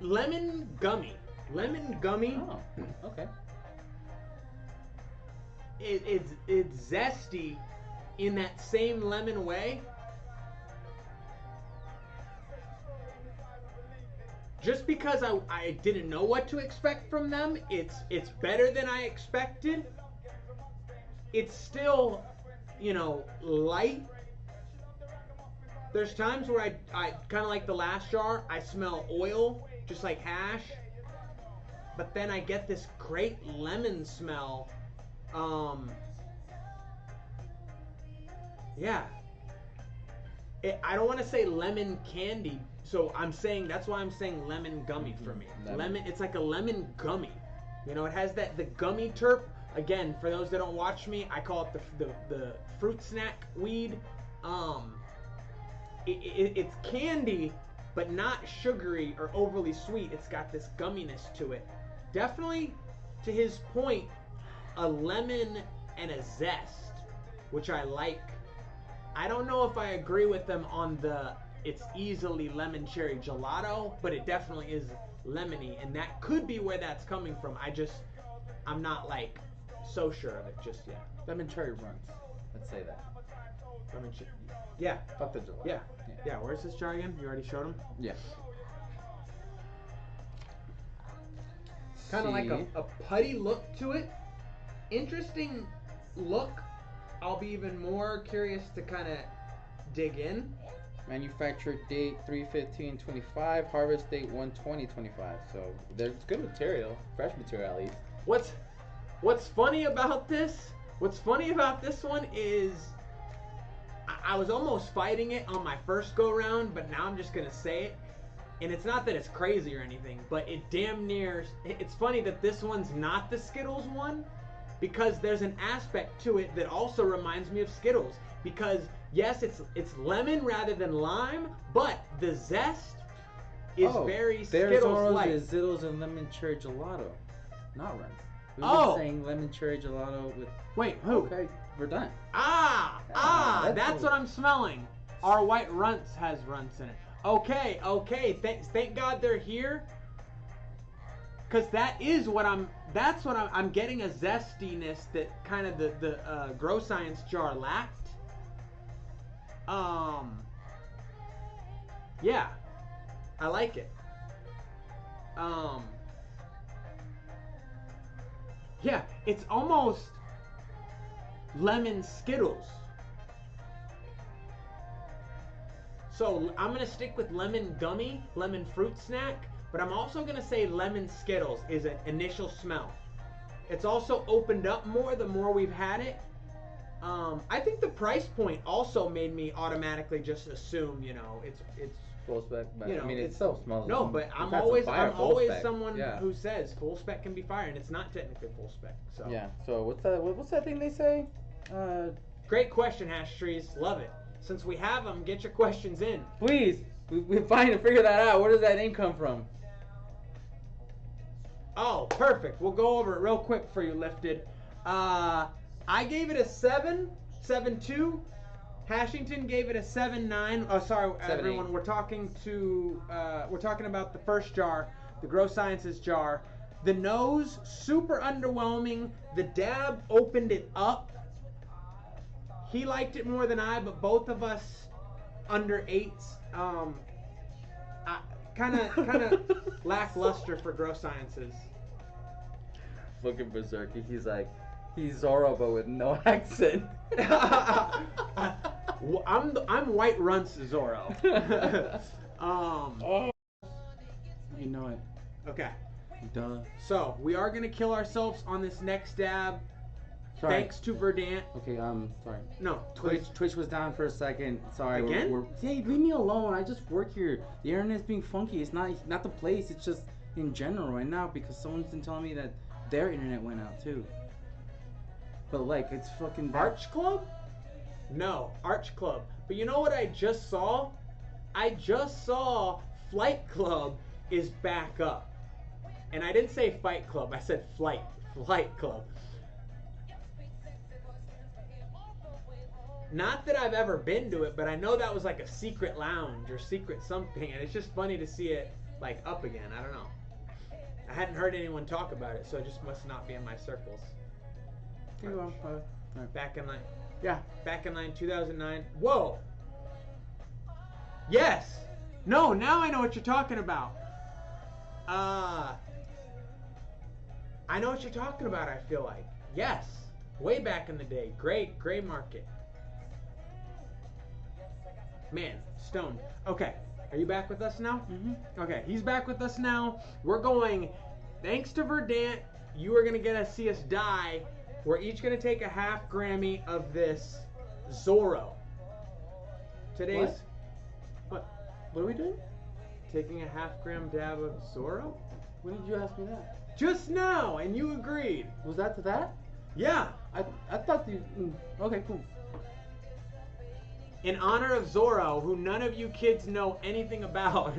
[SPEAKER 2] Lemon gummy. Lemon gummy.
[SPEAKER 1] Oh, okay.
[SPEAKER 2] It's zesty in that same lemon way. Just because I didn't know what to expect from them, it's better than I expected. It's still, light. There's times where I kind of like the last jar, I smell oil, just like hash. But then I get this great lemon smell. Yeah. I don't want to say lemon candy, so that's why I'm saying lemon gummy for me. Lemon, it's like a lemon gummy. It has the gummy terp. Again, for those that don't watch me, I call it the fruit snack weed. It's candy, but not sugary or overly sweet. It's got this gumminess to it. Definitely, to his point, a lemon and a zest, which I like. I don't know if I agree with them on it's easily lemon cherry gelato, but it definitely is lemony, and that could be where that's coming from. I'm not so sure of it just yet.
[SPEAKER 1] Lemon cherry runs. Let's say that.
[SPEAKER 2] Lemon cherry. Yeah.
[SPEAKER 1] Fuck the gelato.
[SPEAKER 2] Yeah. Where's this jar again? You already showed him?
[SPEAKER 1] Yeah.
[SPEAKER 2] Kind of like a putty look to it. Interesting look. I'll be even more curious to kind of dig in.
[SPEAKER 1] Manufacture date 3/15/25. Harvest date 1/20/25. So it's good material, fresh material at least.
[SPEAKER 2] What's funny about this? What's funny about this one is I was almost fighting it on my first go round, but now I'm just gonna say it. And it's not that it's crazy or anything, but it damn near. It's funny that this one's not the Skittles one, because there's an aspect to it that also reminds me of Skittles. Because yes, it's lemon rather than lime, but the zest is very Skittles-like.
[SPEAKER 1] There's Zittles and lemon cherry gelato, not Runs. We've
[SPEAKER 2] Oh.
[SPEAKER 1] been saying lemon cherry gelato with.
[SPEAKER 2] Wait, who?
[SPEAKER 1] Okay, we're done.
[SPEAKER 2] That's
[SPEAKER 1] cool.
[SPEAKER 2] what I'm smelling. Our white runts has runts in it. Okay. Thank God they're here. Cause that's what I'm getting, a zestiness that kind of the Grow Science jar lacked. Yeah, I like it. Yeah, it's almost lemon Skittles. So I'm gonna stick with lemon gummy, lemon fruit snack, but I'm also gonna say lemon Skittles is an initial smell. It's also opened up more the more we've had it. I think the price point also made me automatically just assume, it's
[SPEAKER 1] Full spec, but
[SPEAKER 2] You know,
[SPEAKER 1] I mean, it
[SPEAKER 2] it's-
[SPEAKER 1] still smells.
[SPEAKER 2] no, but
[SPEAKER 1] it's
[SPEAKER 2] I'm
[SPEAKER 1] got some
[SPEAKER 2] always
[SPEAKER 1] fire,
[SPEAKER 2] I'm
[SPEAKER 1] full
[SPEAKER 2] always
[SPEAKER 1] spec.
[SPEAKER 2] someone
[SPEAKER 1] Yeah.
[SPEAKER 2] who says full spec can be fire, and it's not technically full spec. So
[SPEAKER 1] Yeah. So what's that thing they say?
[SPEAKER 2] Great question, Hash Trees. Love it. Since we have them, get your questions in.
[SPEAKER 1] Please, we're trying to figure that out. Where does that name come from?
[SPEAKER 2] Oh, perfect. We'll go over it real quick for you, Lifted. I gave it a 7.2. Hashington gave it a 7.9. Oh, sorry,
[SPEAKER 1] 7.8.
[SPEAKER 2] everyone. We're talking about the first jar, the Grow Sciences jar. The nose, super underwhelming. The dab opened it up. He liked it more than I, but both of us under 8s. Kind of lackluster for Grow Sciences.
[SPEAKER 1] Fucking berserker. He's Zorro but with no accent.
[SPEAKER 2] I'm White Runts Zorro.
[SPEAKER 1] Oh. You know it.
[SPEAKER 2] Okay,
[SPEAKER 1] Duh.
[SPEAKER 2] so we are gonna kill ourselves on this next dab.
[SPEAKER 1] Sorry.
[SPEAKER 2] Thanks to Verdant.
[SPEAKER 1] Okay. Sorry.
[SPEAKER 2] No,
[SPEAKER 1] Twitch was down for a second. Sorry.
[SPEAKER 2] Again?
[SPEAKER 1] Hey, leave me alone. I just work here. The internet's being funky. It's not the place. It's just in general right now because someone's been telling me that their internet went out too. But like, it's fucking bad.
[SPEAKER 2] Arch Club? No, Arch Club. But you know what I just saw? I just saw Flight Club is back up. And I didn't say Fight Club. I said Flight Club. Not that I've ever been to it, but I know that was like a secret lounge or secret something, and it's just funny to see it like up again. I don't know. I hadn't heard anyone talk about it, so it just must not be in my circles.
[SPEAKER 1] Okay, well,
[SPEAKER 2] Back in
[SPEAKER 1] yeah.
[SPEAKER 2] 2009. Whoa. Yes. No, now I know what you're talking about. I know what you're talking about, I feel like. Yes. Way back in the day. Great, gray market. Man, stoned. Okay. Are you back with us now?
[SPEAKER 1] Mm-hmm.
[SPEAKER 2] Okay, he's back with us now. We're going, thanks to Verdant, you are going to see us die. We're each going to take a half Grammy of this Zorro. Today's... What?
[SPEAKER 1] What are we doing?
[SPEAKER 2] Taking a half gram dab of Zorro?
[SPEAKER 1] When did you ask me that?
[SPEAKER 2] Just now, and you agreed.
[SPEAKER 1] Was that to that?
[SPEAKER 2] Yeah.
[SPEAKER 1] I thought you. Okay, cool.
[SPEAKER 2] In honor of Zorro, who none of you kids know anything about.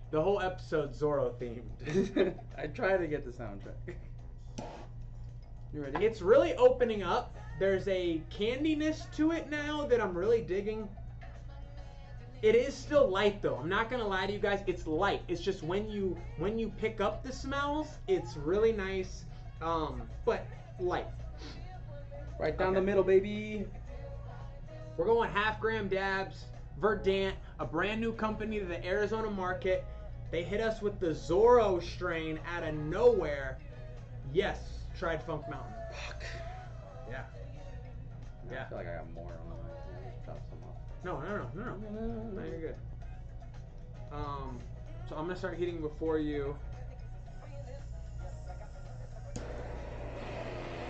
[SPEAKER 2] The whole episode's Zorro themed.
[SPEAKER 1] I tried to get the soundtrack. You ready?
[SPEAKER 2] It's really opening up. There's a candiness to it now that I'm really digging. It is still light though. I'm not gonna lie to you guys. It's light. It's just when you pick up the smells, it's really nice, but light.
[SPEAKER 1] Right down
[SPEAKER 2] Okay.
[SPEAKER 1] the middle, baby.
[SPEAKER 2] We're going half gram dabs. Verdant, a brand new company to the Arizona market. They hit us with the Zorro strain out of nowhere. Yes, tried Funk Mountain.
[SPEAKER 1] Fuck.
[SPEAKER 2] Yeah.
[SPEAKER 1] I
[SPEAKER 2] Yeah.
[SPEAKER 1] feel like I got more on my.
[SPEAKER 2] No. No, you're good. So I'm gonna start heating before you.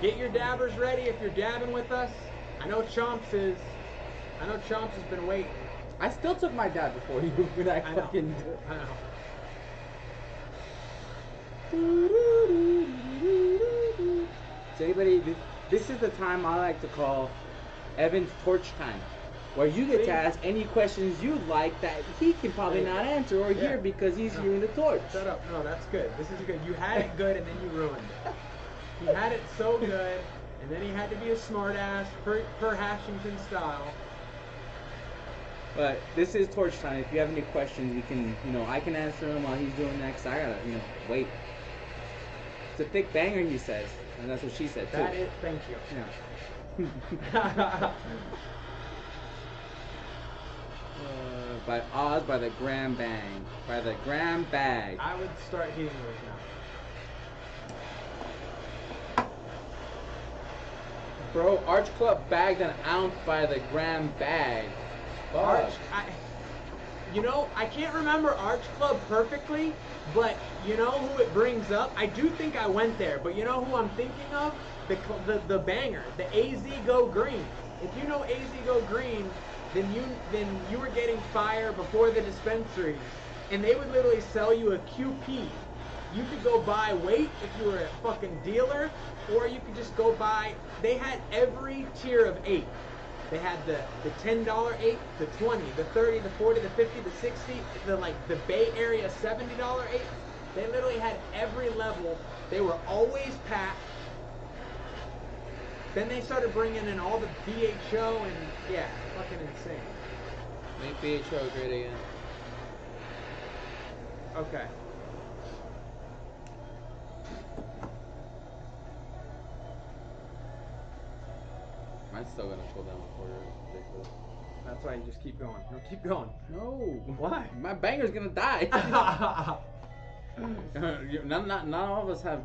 [SPEAKER 2] Get your dabbers ready if you're dabbing with us. I know Chomps has been waiting.
[SPEAKER 1] I still took my dab before you when I
[SPEAKER 2] I know.
[SPEAKER 1] fucking.
[SPEAKER 2] I know.
[SPEAKER 1] So anybody, this is the time I like to call Evan's torch time, where you get to ask any questions you like that he can probably not answer or hear because he's hearing the torch.
[SPEAKER 2] Shut up. No, that's good. This is good. You had it good and then you ruined it. He had it so good and then he had to be a smartass per Hashington style.
[SPEAKER 1] But this is torch time. If you have any questions, we can, I can answer them while he's doing that. 'Cause I gotta, wait. It's a thick banger, he says, and that's what she said too.
[SPEAKER 2] That is, thank you.
[SPEAKER 1] Yeah. By Oz, by the Gram Bang, by the Gram Bag.
[SPEAKER 2] I would start heating those now.
[SPEAKER 1] Bro, Arch Club bagged an ounce by the Gram Bag.
[SPEAKER 2] Arch, I can't remember Arch Club perfectly, but you know who it brings up? I do think I went there, but you know who I'm thinking of? The banger, the AZ Go Green. If you know AZ Go Green, then you were getting fire before the dispensaries, and they would literally sell you a QP. You could go buy weight if you were a fucking dealer, or you could just go buy. They had every tier of 8. They had the $10 8, the 20, the 30, the 40, the 50, the 60, the Bay Area $70 8. They literally had every level. They were always packed. Then they started bringing in all the BHO and fucking insane.
[SPEAKER 5] Make BHO great again.
[SPEAKER 2] Okay.
[SPEAKER 1] Mine's still gonna pull down before it's ridiculous.
[SPEAKER 2] That's why you just keep going. No, keep going.
[SPEAKER 1] No.
[SPEAKER 2] Why?
[SPEAKER 1] My banger's gonna die. not all of us have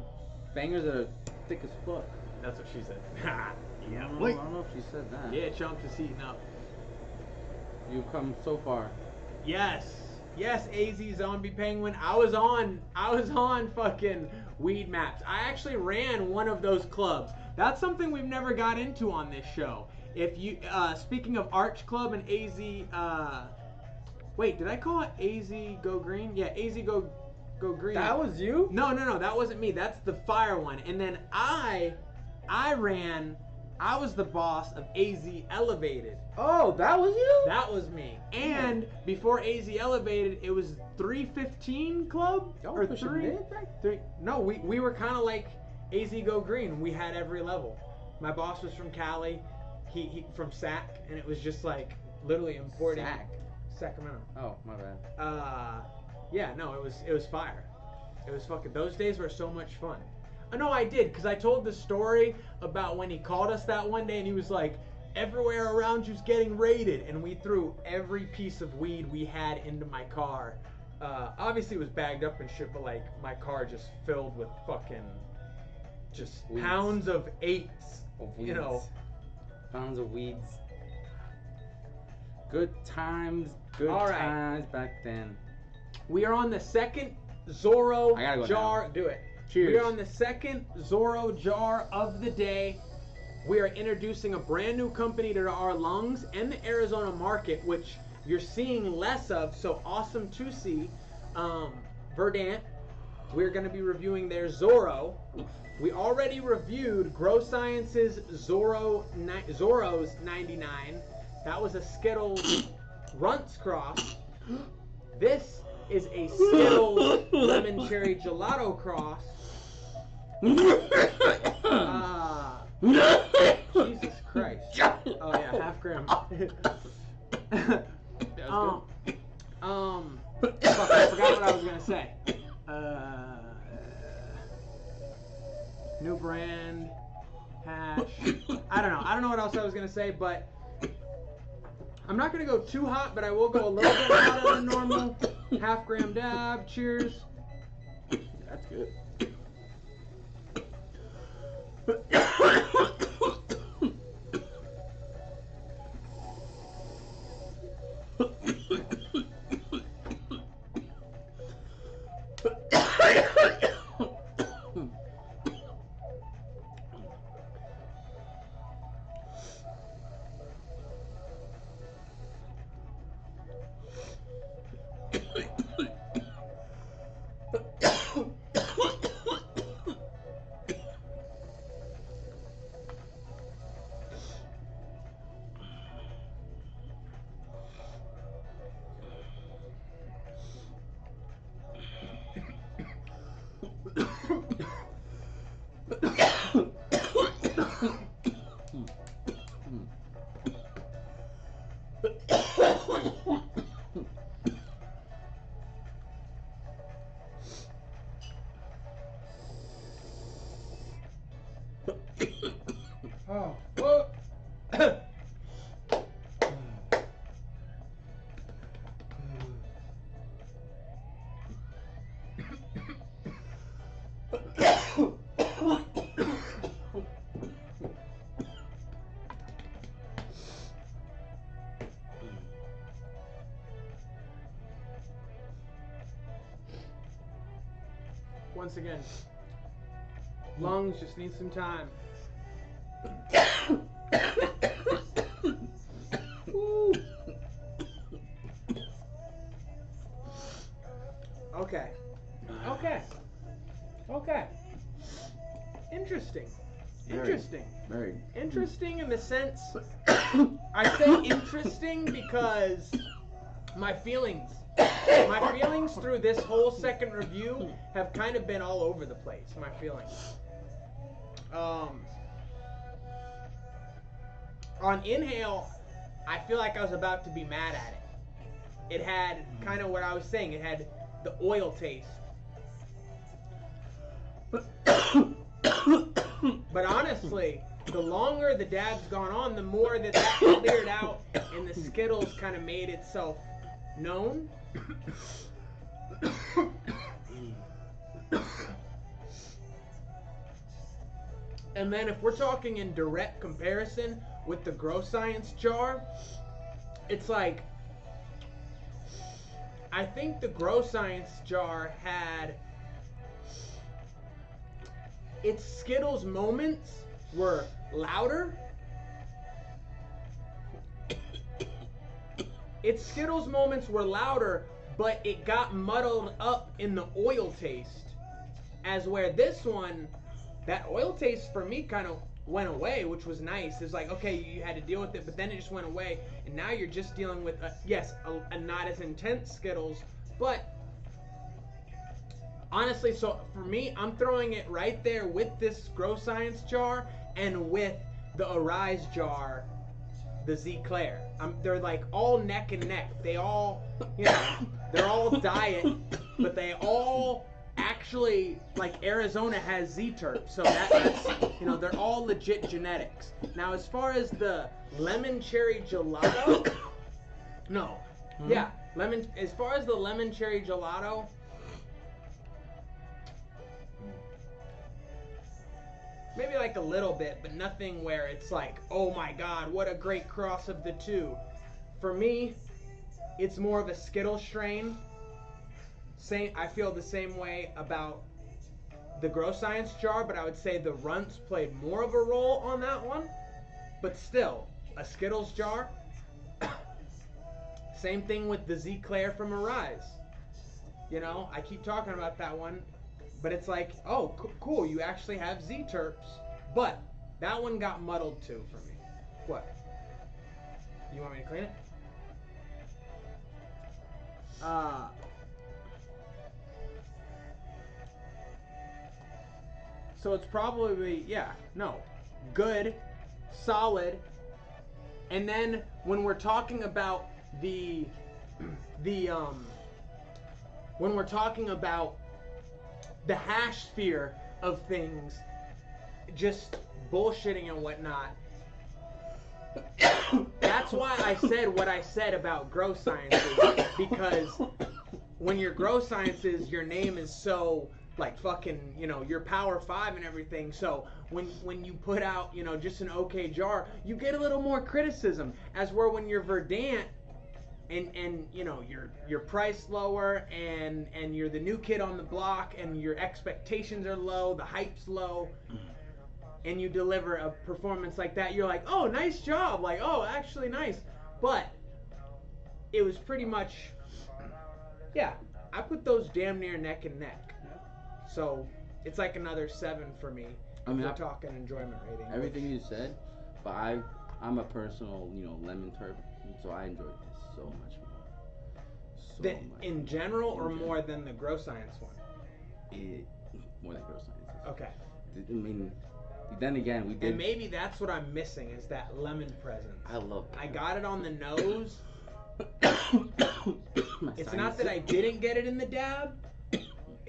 [SPEAKER 1] bangers that are thick as fuck.
[SPEAKER 2] That's what she said.
[SPEAKER 1] I don't know if she said that.
[SPEAKER 2] Yeah, Chomps is heating up.
[SPEAKER 1] You've come so far.
[SPEAKER 2] Yes, AZ Zombie Penguin. I was on fucking Weed Maps. I actually ran one of those clubs. That's something we've never got into on this show. If you, speaking of Arch Club and AZ, wait, did I call it AZ Go Green? Yeah, AZ Go Green.
[SPEAKER 1] That was you?
[SPEAKER 2] No, that wasn't me. That's the fire one. And then I was the boss of AZ Elevated.
[SPEAKER 1] Oh, that was you?
[SPEAKER 2] That was me. And before AZ Elevated, it was 315 Club?
[SPEAKER 1] Y'all
[SPEAKER 2] or
[SPEAKER 1] pushing
[SPEAKER 2] 3?
[SPEAKER 1] mid back?
[SPEAKER 2] No, we were kind of like AZ Go Green. We had every level. My boss was from Cali. He from SAC, and it was just like literally importing.
[SPEAKER 1] SAC?
[SPEAKER 2] Sacramento.
[SPEAKER 1] Oh, my bad.
[SPEAKER 2] Yeah, no, it was fire. It was fucking. Those days were so much fun. No, I did, because I told the story about when he called us that one day and he was like, everywhere around you's getting raided. And we threw every piece of weed we had into my car. Obviously it was bagged up and shit, but like my car just filled with fucking just
[SPEAKER 1] Weeds.
[SPEAKER 2] pounds of 8s.
[SPEAKER 1] Of
[SPEAKER 2] You know.
[SPEAKER 1] weeds. Pounds of weeds. Good times,
[SPEAKER 2] All right.
[SPEAKER 1] times back then.
[SPEAKER 2] We are on the second Zorro
[SPEAKER 1] I gotta go
[SPEAKER 2] jar.
[SPEAKER 1] now.
[SPEAKER 2] Do it.
[SPEAKER 1] Cheers.
[SPEAKER 2] We are on the second Zorro jar of the day. We are introducing a brand new company to our lungs and the Arizona market, which you're seeing less of. So awesome to see. Verdant. We're going to be reviewing their Zorro. We already reviewed Grow Science's Zorro's 99. That was a Skittles Runts cross. This is a Skittles Lemon Cherry Gelato cross. Jesus Christ. Oh yeah, half gram. Fuck, I forgot what I was gonna say. New brand, hash. I don't know what else I was gonna say, but I'm not gonna go too hot, but I will go a little bit hotter than normal. Half gram dab. Cheers.
[SPEAKER 1] That's good.
[SPEAKER 2] Oh, whoa. Once again, lungs just need some time. Ooh. Okay. Okay. Interesting. Interesting.
[SPEAKER 1] Very.
[SPEAKER 2] Interesting in the sense, I say interesting because my feelings through this whole second review have kind of been all over the place. My feelings. On Inhale, I feel like I was about to be mad at it. It had kind of what I was saying. It had the oil taste. But honestly, the longer the dab's gone on, the more that cleared out and the Skittles kind of made itself known. And then if we're talking in direct comparison with the Grow Science jar, it's like, I think the Grow Science jar had, its Skittles moments were louder. Its Skittles moments were louder, but it got muddled up in the oil taste. As where this one, that oil taste for me kind of went away, which was nice. It's like, okay, you had to deal with it, but then it just went away. And now you're just dealing with, a not as intense Skittles. But honestly, so for me, I'm throwing it right there with this Grow Science jar and with the Arise jar, the Z Claire. They're like all neck and neck. They all, they're all diet, but they all actually, like Arizona has Z-Terp, so that's, they're all legit genetics. Now, as far as the lemon cherry gelato, as far as the lemon cherry gelato, maybe like a little bit, but nothing where it's like, oh my god, what a great cross of the two. For me, it's more of a Skittles strain. I feel the same way about the Grow Science jar, but I would say the Runts played more of a role on that one. But still, a Skittles jar. Same thing with the Z Claire from Arise. I keep talking about that one, but it's like, oh, cool, you actually have Z-Terps. But that one got muddled too for me. What? You want me to clean it? So it's probably, good, solid. And then when we're talking about when we're talking about the hash sphere of things, just bullshitting and whatnot, that's why I said what I said about Grow Sciences, because when you're Grow Sciences, your name is so like fucking, you're Power 5 and everything. So when you put out, just an okay jar, you get a little more criticism. As where when you're Verdant and you know you're priced lower and you're the new kid on the block and your expectations are low, the hype's low, and you deliver a performance like that, you're like, oh, nice job, like, oh, actually nice. But it was pretty much, yeah, I put those damn near neck and neck. So it's like another 7 for me.
[SPEAKER 1] I mean,
[SPEAKER 2] We're
[SPEAKER 1] I-
[SPEAKER 2] talking enjoyment rating.
[SPEAKER 1] Everything you said, but I'm a personal, lemon turp, so I enjoyed this so much more. So
[SPEAKER 2] That
[SPEAKER 1] much
[SPEAKER 2] in
[SPEAKER 1] more.
[SPEAKER 2] general or
[SPEAKER 1] In
[SPEAKER 2] more than the Grow Science one?
[SPEAKER 1] More than Grow Sciences.
[SPEAKER 2] Okay.
[SPEAKER 1] I mean, then again, we did.
[SPEAKER 2] And maybe that's what I'm missing is that lemon presence.
[SPEAKER 1] I love.
[SPEAKER 2] I got it on the nose.
[SPEAKER 1] My
[SPEAKER 2] It's not that I didn't get it in the dab.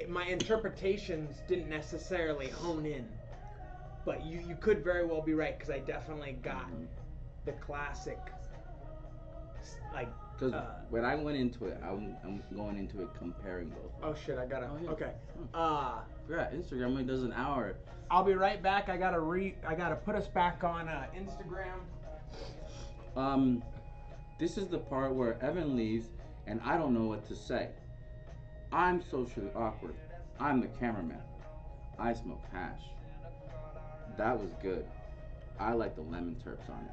[SPEAKER 2] My interpretations didn't necessarily hone in. But you could very well be right because I definitely got the classic, like.
[SPEAKER 1] Because when I went into it, I'm going into it comparing both.
[SPEAKER 2] Oh shit! I gotta.
[SPEAKER 1] Oh, yeah.
[SPEAKER 2] Okay.
[SPEAKER 1] Yeah, Instagram only does an hour.
[SPEAKER 2] I'll be right back. I gotta put us back on Instagram.
[SPEAKER 1] This is the part where Evan leaves, and I don't know what to say. I'm socially awkward. I'm the cameraman. I smoke hash. That was good. I like the lemon terps on it.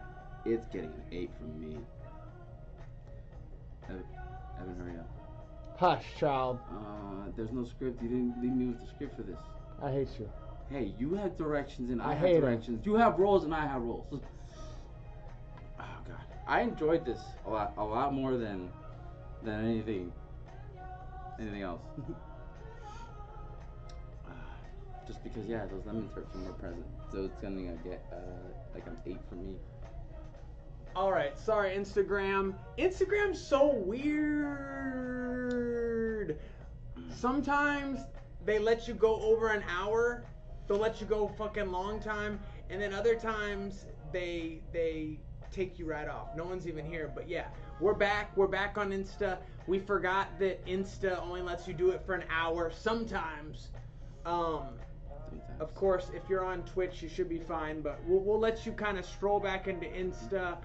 [SPEAKER 1] It's getting an 8 from me. Evan, hurry up.
[SPEAKER 2] Hush, child.
[SPEAKER 1] There's no script. You didn't leave me with the script for this.
[SPEAKER 2] I hate you.
[SPEAKER 1] Hey, you have directions and I
[SPEAKER 2] I
[SPEAKER 1] have
[SPEAKER 2] hate 'em.
[SPEAKER 1] directions. You have roles and I have roles. Oh god, I enjoyed this a lot more than anything else. Just because, yeah, those lemon terps are more present, so it's gonna get like an 8 for me.
[SPEAKER 2] All right, sorry, Instagram. Instagram's so weird. Sometimes they let you go over an hour. They'll let you go fucking long time, and then other times they take you right off. No one's even here, but yeah, we're back. We're back on Insta. We forgot that Insta only lets you do it for an hour sometimes. Of course, if you're on Twitch, you should be fine, but we'll let you kind of stroll back into Insta.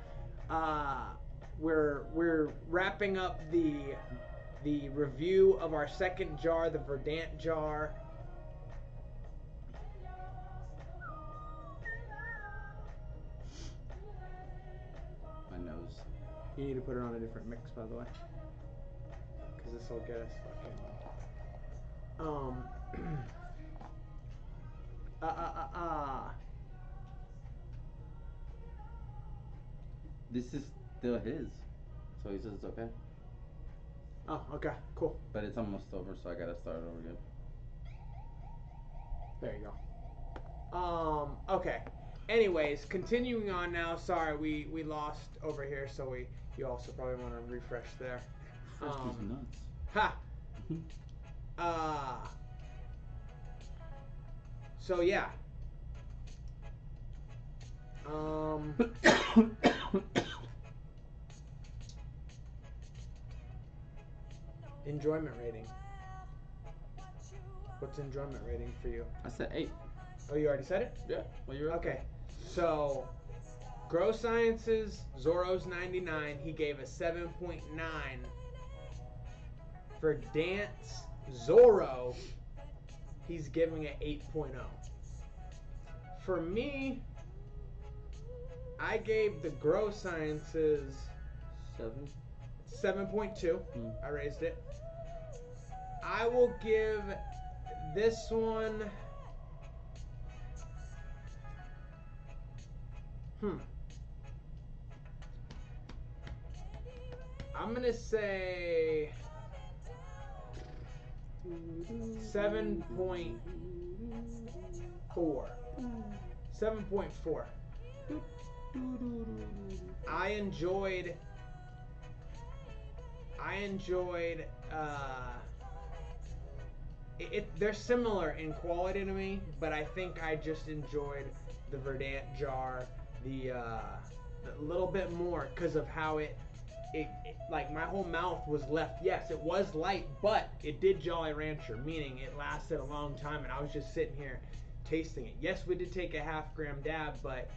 [SPEAKER 2] We're wrapping up the review of our second jar, the Verdant jar.
[SPEAKER 1] My nose.
[SPEAKER 2] You need to put it on a different mix, by the way, because this will get us fucking.
[SPEAKER 1] This is still his, so he says it's okay.
[SPEAKER 2] Oh, okay, cool.
[SPEAKER 1] But it's almost over, so I gotta start it over again.
[SPEAKER 2] There you go. Okay. Anyways, continuing on now. Sorry, we lost over here, so you also probably want to refresh there.
[SPEAKER 1] Fresh these nuts.
[SPEAKER 2] Ha. So yeah. Enjoyment rating. What's enjoyment rating for you?
[SPEAKER 1] I said 8.
[SPEAKER 2] Oh, you already said it?
[SPEAKER 1] Yeah. Well, you're
[SPEAKER 2] Okay. So, Grow Sciences, Zorro's 99. He gave a 7.9. For Dance Zorro, he's giving it 8.0. For me, I gave the Grow Sciences
[SPEAKER 1] 7.
[SPEAKER 2] 7.2.
[SPEAKER 1] Mm.
[SPEAKER 2] I raised it. I will give this one. I'm gonna say 7.4. 7.4. I enjoyed they're similar in quality to me, but I think I just enjoyed the Verdant jar the little bit more because of how it like my whole mouth was left. Yes, it was light, but it did Jolly Rancher, meaning it lasted a long time, and I was just sitting here tasting it. Yes, we did take a half gram dab, but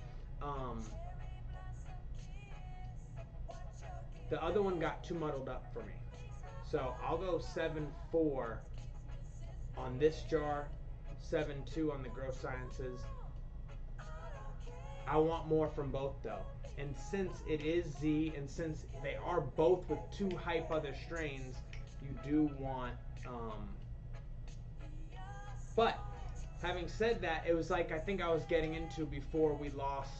[SPEAKER 2] The other one got too muddled up for me. So I'll go 7.4 on this jar, 7.2 on the Grow Sciences. I want more from both though. And since it is Z, and since they are both with 2 hype other strains, you do want, but having said that, it was like I think I was getting into before we lost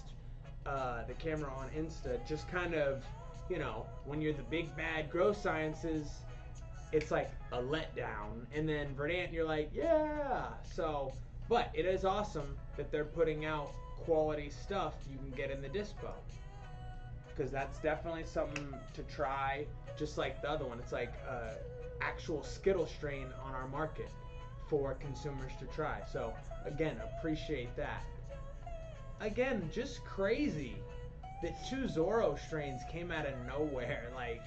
[SPEAKER 2] the camera on Insta, just kind of, you know, when you're the big bad Grow Sciences, it's like a letdown, and then Verdant, you're like, yeah. So, but it is awesome that they're putting out quality stuff you can get in the dispo, because that's definitely something to try. Just like the other one, it's like actual Skittle strain on our market for consumers to try. So again, appreciate that. Again, just crazy that 2 Zorro strains came out of nowhere. Like,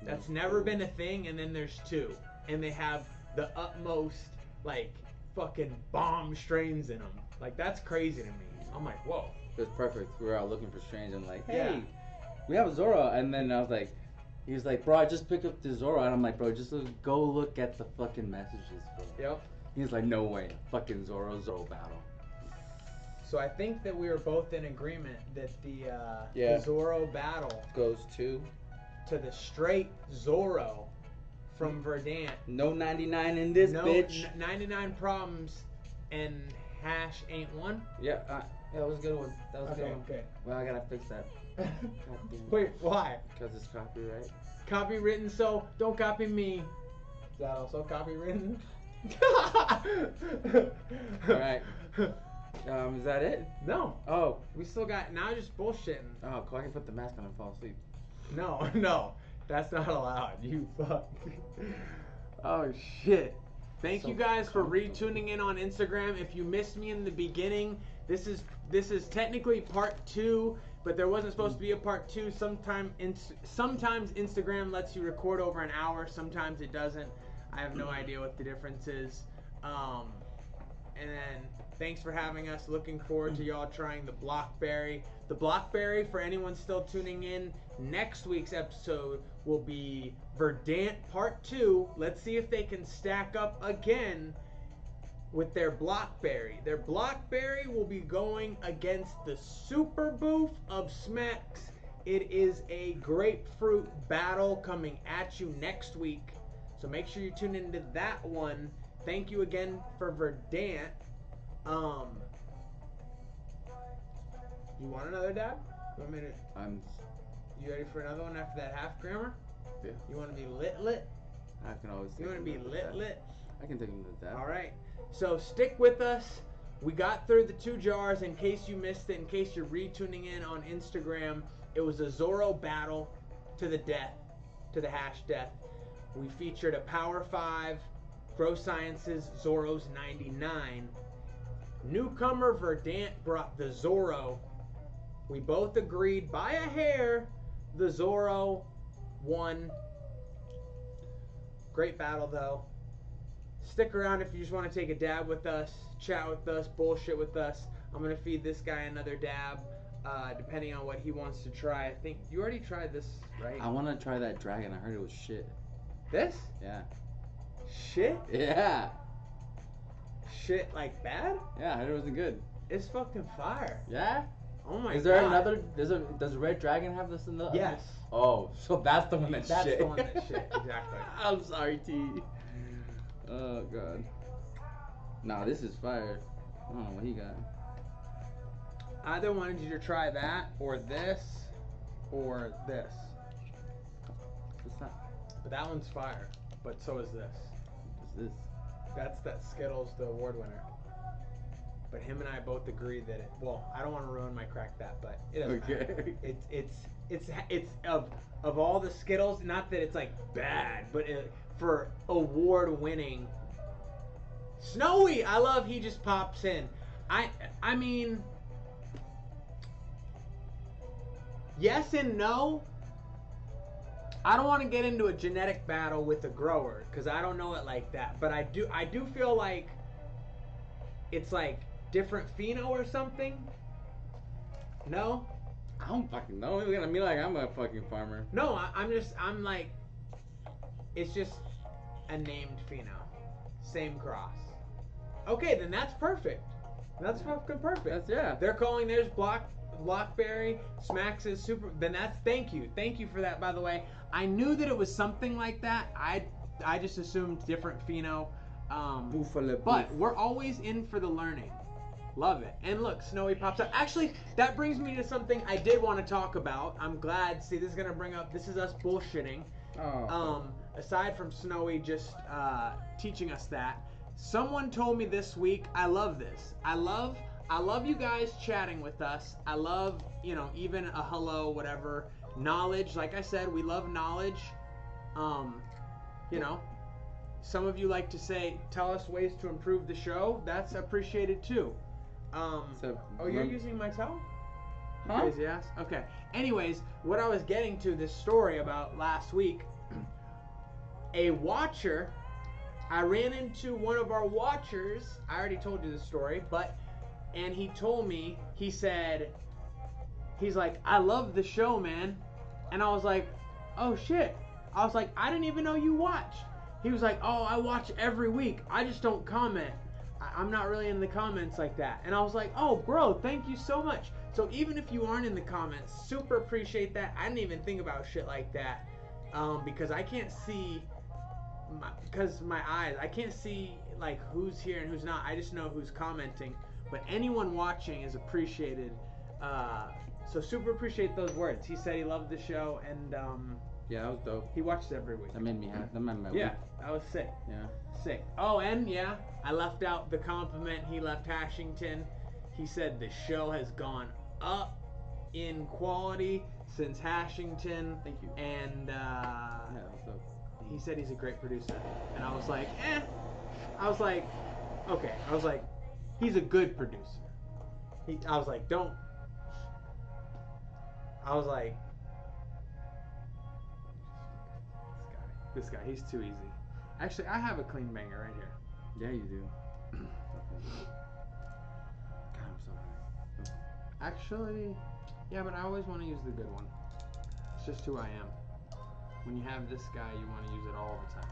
[SPEAKER 2] that's never been a thing, and then there's 2, and they have the utmost like fucking bomb strains in them. Like, that's crazy to me. I'm like, whoa.
[SPEAKER 1] It was perfect. We were out looking for strains. I'm like, hey,
[SPEAKER 2] Yeah.
[SPEAKER 1] we have a Zorro. And then I was like, he was like, bro, I just picked up the Zorro. And I'm like, bro, just go look at the fucking messages, bro.
[SPEAKER 2] Yep.
[SPEAKER 1] He's like, no way. Fucking Zorro battle.
[SPEAKER 2] So I think that we were both in agreement that the
[SPEAKER 5] Yeah.
[SPEAKER 2] Zorro battle
[SPEAKER 5] Goes to.
[SPEAKER 2] to the straight Zorro from Verdant.
[SPEAKER 1] No 99 in this bitch.
[SPEAKER 2] 99 problems and hash ain't one.
[SPEAKER 1] Yeah, that was a good one. That was a good one.
[SPEAKER 2] Okay.
[SPEAKER 1] Well, I gotta fix that.
[SPEAKER 2] Wait, why?
[SPEAKER 1] Because it's copyright.
[SPEAKER 2] Copywritten, so don't copy me. Is that also copywritten?
[SPEAKER 1] Alright. Is that it?
[SPEAKER 2] No,
[SPEAKER 1] Oh.
[SPEAKER 2] we still got, now just bullshitting.
[SPEAKER 1] Oh, cool. I can put the mask on and fall asleep.
[SPEAKER 2] No, that's not allowed. You fuck.
[SPEAKER 1] Oh, shit.
[SPEAKER 2] Thank
[SPEAKER 1] So
[SPEAKER 2] you guys for
[SPEAKER 1] comfortable.
[SPEAKER 2] retuning in on Instagram. If you missed me in the beginning, this is technically part 2, but there wasn't supposed to be a part 2. Sometimes Instagram lets you record over an hour, sometimes it doesn't. I have no idea what the difference is. And then thanks for having us. Looking forward to y'all trying the Blockberry. The Blockberry, for anyone still tuning in, next week's episode will be Verdant Part 2. Let's see if they can stack up again with their Blockberry. Their Blockberry will be going against the Super Boof of Smacks. It is a grapefruit battle coming at you next week. So make sure you tune into that one. Thank you again for Verdant. You want another dab? You want me to? You ready for another one after that half grammar?
[SPEAKER 1] Yeah.
[SPEAKER 2] You want to be lit?
[SPEAKER 1] I can always.
[SPEAKER 2] You want to be lit?
[SPEAKER 1] I can take him to that.
[SPEAKER 2] All right. So stick with us. We got through the 2 jars. In case you missed it, in case you're retuning in on Instagram, it was a Zorro battle to the death, to the hash death. We featured a Power 5, Grow Sciences, Zorro's 99. Newcomer Verdant brought the Zorro. We both agreed by a hair the Zorro won. Great battle though. Stick around if you just want to take a dab with us, chat with us, bullshit with us. I'm going to feed this guy another dab, depending on what he wants to try. I think you already tried this, right?
[SPEAKER 1] I want to try that dragon. I heard it was shit.
[SPEAKER 2] This?
[SPEAKER 1] Yeah.
[SPEAKER 2] Shit?
[SPEAKER 1] Yeah.
[SPEAKER 2] Shit like bad?
[SPEAKER 1] Yeah, I heard it wasn't good.
[SPEAKER 2] It's fucking fire.
[SPEAKER 1] Yeah?
[SPEAKER 2] Oh my god.
[SPEAKER 1] Is there another? Does Red Dragon have this in the?
[SPEAKER 2] Yes.
[SPEAKER 1] Oh, so that's the one that's
[SPEAKER 2] That's
[SPEAKER 1] shit.
[SPEAKER 2] the one that's shit, exactly.
[SPEAKER 1] I'm sorry, T. Oh god. Nah, this is fire. I don't know what he got.
[SPEAKER 2] Either wanted you to try that, or this, or this.
[SPEAKER 1] What's that?
[SPEAKER 2] But that one's fire. But so is this.
[SPEAKER 1] What's this?
[SPEAKER 2] That's that Skittles, the award winner. But him and I both agree that it. Well, I don't want to ruin my crack that, but it doesn't matter.
[SPEAKER 1] Okay.
[SPEAKER 2] It's of all the Skittles. Not that it's like bad, but for award winning. Snowy, I love. He just pops in. I mean, yes and no. I don't want to get into a genetic battle with a grower because I don't know it like that. But I do feel like it's like different pheno or something. No?
[SPEAKER 1] I don't fucking know. You're looking at me like I'm a fucking farmer.
[SPEAKER 2] No, I'm like, it's just a named pheno. Same cross. Okay, then that's perfect. That's fucking perfect.
[SPEAKER 1] That's, yeah.
[SPEAKER 2] They're calling theirs Blockberry. Smacks is super. Then that's thank you for that. By the way, I knew that it was something like that. I just assumed different pheno.
[SPEAKER 1] Buffalo.
[SPEAKER 2] But we're always in for the learning. Love it. And look, Snowy pops up. Actually, that brings me to something I did want to talk about. I'm glad. See, this is gonna bring up. This is us bullshitting.
[SPEAKER 1] Oh.
[SPEAKER 2] Aside from Snowy just teaching us that, someone told me this week. I love this. I love you guys chatting with us. I love, even a hello, whatever. Knowledge, like I said, we love knowledge. Some of you like to tell us ways to improve the show. That's appreciated too. You're using my towel?
[SPEAKER 1] Huh?
[SPEAKER 2] Crazy ass. Okay. Anyways, what I was getting to, this story about last week, a watcher, I ran into one of our watchers. I already told you this story, and he told me, he's like, I love the show, man. And I was like, oh shit. I was like, I didn't even know you watched. He was like, oh, I watch every week. I just don't comment. I'm not really in the comments like that. And I was like, oh, bro, thank you so much. So even if you aren't in the comments, super appreciate that. I didn't even think about shit like that because I can't see, because my eyes, I can't see like who's here and who's not. I just know who's commenting. But anyone watching is appreciated. So super appreciate those words. He said he loved the show and
[SPEAKER 1] Yeah, that was dope.
[SPEAKER 2] he watched every week.
[SPEAKER 1] That made me happy. That made my
[SPEAKER 2] Yeah,
[SPEAKER 1] week.
[SPEAKER 2] that was sick.
[SPEAKER 1] Yeah.
[SPEAKER 2] Sick. Oh, and yeah, I left out the compliment he left Hashington. He said the show has gone up in quality since Hashington.
[SPEAKER 1] Thank you.
[SPEAKER 2] And
[SPEAKER 1] Yeah, that was dope.
[SPEAKER 2] he said he's a great producer. And I was like, I was like, okay. I was like, he's a good producer. I was like, don't. I was like, this guy, he's too easy. Actually, I have a clean banger right here.
[SPEAKER 1] Yeah, you do. God, I'm so high.
[SPEAKER 2] Actually, yeah, but I always want to use the good one. It's just who I am. When you have this guy, you want to use it all the time.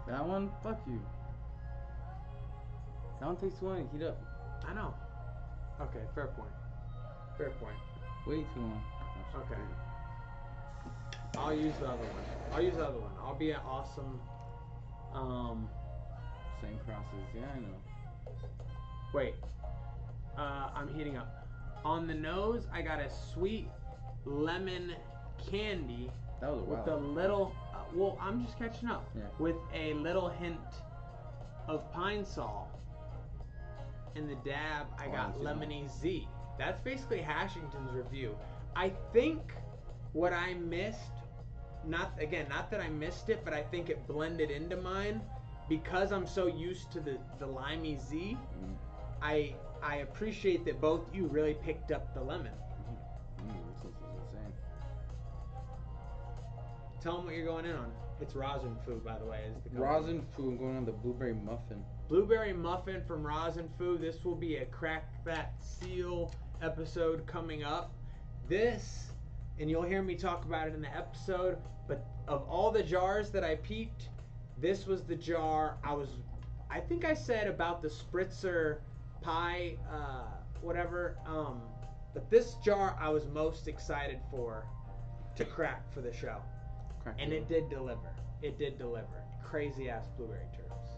[SPEAKER 1] That one, fuck you. That one takes too long to heat up.
[SPEAKER 2] I know. Okay, fair point. Fair point.
[SPEAKER 1] Way too long.
[SPEAKER 2] Okay. I'll use the other one. I'll be an awesome.
[SPEAKER 1] Same crosses. Yeah, I know.
[SPEAKER 2] Wait. I'm heating up. On the nose, I got a sweet lemon candy
[SPEAKER 1] That was a
[SPEAKER 2] with
[SPEAKER 1] while.
[SPEAKER 2] a little. Well, I'm just catching up.
[SPEAKER 1] Yeah.
[SPEAKER 2] With a little hint of pine sol. In the dab, I got
[SPEAKER 1] Oh, yeah.
[SPEAKER 2] lemony Z. That's basically Hashington's review. I think what I missed, not that I missed it, but I think it blended into mine because I'm so used to the limey Z.
[SPEAKER 1] Mm.
[SPEAKER 2] I appreciate that both you really picked up the lemon.
[SPEAKER 1] This is insane.
[SPEAKER 2] Tell them what you're going in on. It's Rosin Food, by the way. Is the company.
[SPEAKER 1] Rosin food. I'm going on the blueberry muffin.
[SPEAKER 2] Blueberry muffin from Rosin Food. This will be a Crack That Seal episode coming up. This, and you'll hear me talk about it in the episode, but of all the jars that I peeped, this was the jar I think I said about the spritzer pie, whatever, but this jar I was most excited to crack for the show.
[SPEAKER 1] Crack
[SPEAKER 2] And
[SPEAKER 1] it
[SPEAKER 2] it did deliver. It did deliver. Crazy ass blueberry turds.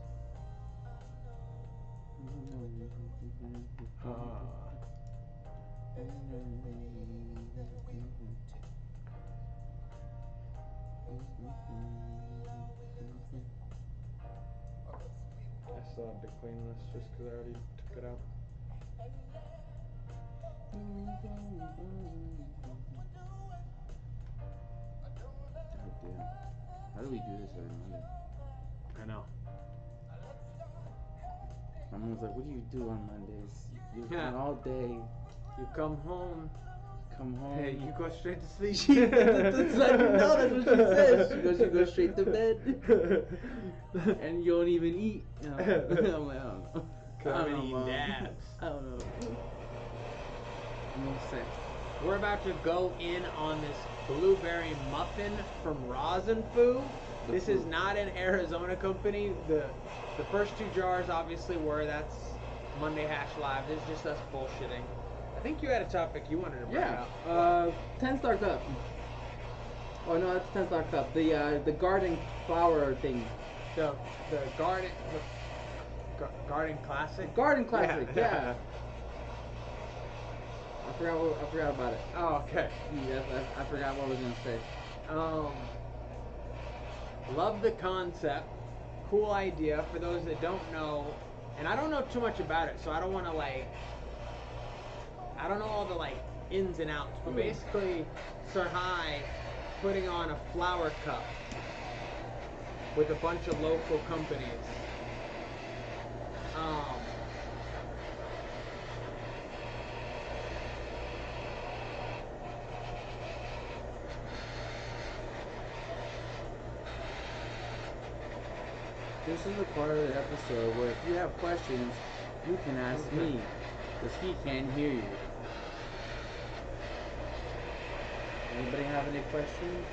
[SPEAKER 2] I still have to clean this just because I already took it out.
[SPEAKER 1] God damn. How do we do this every Monday?
[SPEAKER 2] I know.
[SPEAKER 1] My mom's like, what do you do on Mondays? You're
[SPEAKER 2] Yeah.
[SPEAKER 1] gone all day.
[SPEAKER 2] You come home.
[SPEAKER 1] Come home.
[SPEAKER 2] Hey, you go straight to sleep.
[SPEAKER 1] That's like, no, that's what she says. She goes, you go straight to bed. And you don't even eat. You know? I'm like, I don't know.
[SPEAKER 2] Come
[SPEAKER 1] I don't
[SPEAKER 2] and
[SPEAKER 1] know,
[SPEAKER 2] eat
[SPEAKER 1] Mom.
[SPEAKER 2] dabs.
[SPEAKER 1] I don't know. No sex.
[SPEAKER 2] we're about to go in on this blueberry muffin from Rosin Foo. This is not an Arizona company. The first 2 jars obviously were. That's Monday Hash Live. This is just us bullshitting. I think you had a topic you wanted to bring
[SPEAKER 1] Yeah.
[SPEAKER 2] up.
[SPEAKER 1] 10 Star Cup. Oh no, that's 10 Star Cup. The garden flower thing.
[SPEAKER 2] The garden garden classic.
[SPEAKER 1] Garden Classic. Yeah. I forgot about it.
[SPEAKER 2] Oh, okay.
[SPEAKER 1] Yeah, I forgot what I was gonna say.
[SPEAKER 2] Love the concept. Cool idea. For those that don't know, and I don't know too much about it, so I don't want to I don't know all the ins and outs. But basically, Sir High putting on a flower cup with a bunch of local companies.
[SPEAKER 1] This is the part of the episode where if you have questions, you can ask me, because he can't hear you. Anybody have any questions?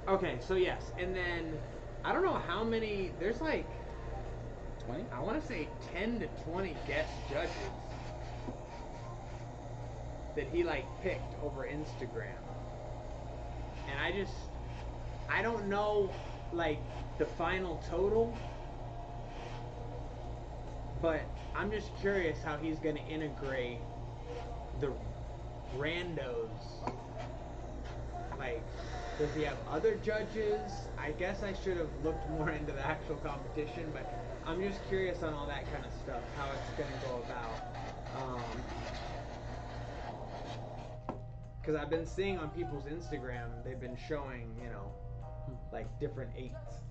[SPEAKER 2] Okay, so yes, and then I don't know how many. There's
[SPEAKER 1] 20?
[SPEAKER 2] I want to say 10 to 20 guest judges that he picked over Instagram, and I don't know the final total, but I'm just curious how he's gonna integrate the randos. Does he have other judges? I guess I should have looked more into the actual competition, but I'm just curious on all that kind of stuff, how it's gonna go about. Because I've been seeing on people's Instagram, they've been showing, different 8s.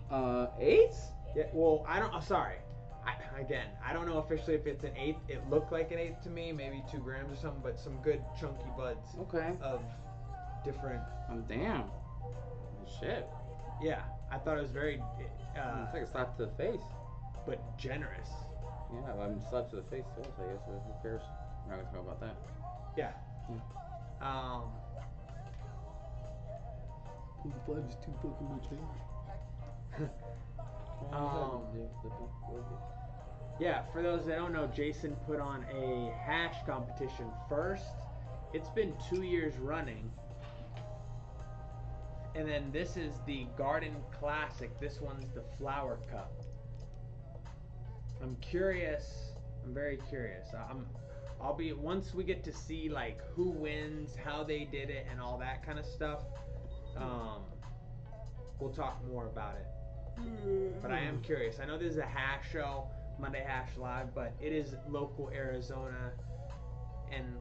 [SPEAKER 1] 8s?
[SPEAKER 2] Yeah, well, I don't. Sorry. I don't know officially if it's an 8th. It looked like an 8th to me, maybe 2 grams or something, but some good chunky buds
[SPEAKER 1] Okay.
[SPEAKER 2] of different.
[SPEAKER 1] Damn. Shit.
[SPEAKER 2] Yeah, I thought it was very,
[SPEAKER 1] It's like a slap to the face.
[SPEAKER 2] but generous.
[SPEAKER 1] Yeah, but I'm slap to the face too, so I guess who cares? We're not gonna talk about that.
[SPEAKER 2] Yeah.
[SPEAKER 1] Yeah. 5 is too fucking much.
[SPEAKER 2] Yeah, for those that don't know, Jason put on a hash competition first. It's been 2 years running. And then this is the Garden Classic. This one's the Flower Cup. I'm curious. I'm very curious. I'll be, once we get to see who wins, how they did it, and all that kind of stuff. We'll talk more about it. But I am curious. I know this is a hash show, Monday Hash Live, but it is local Arizona, and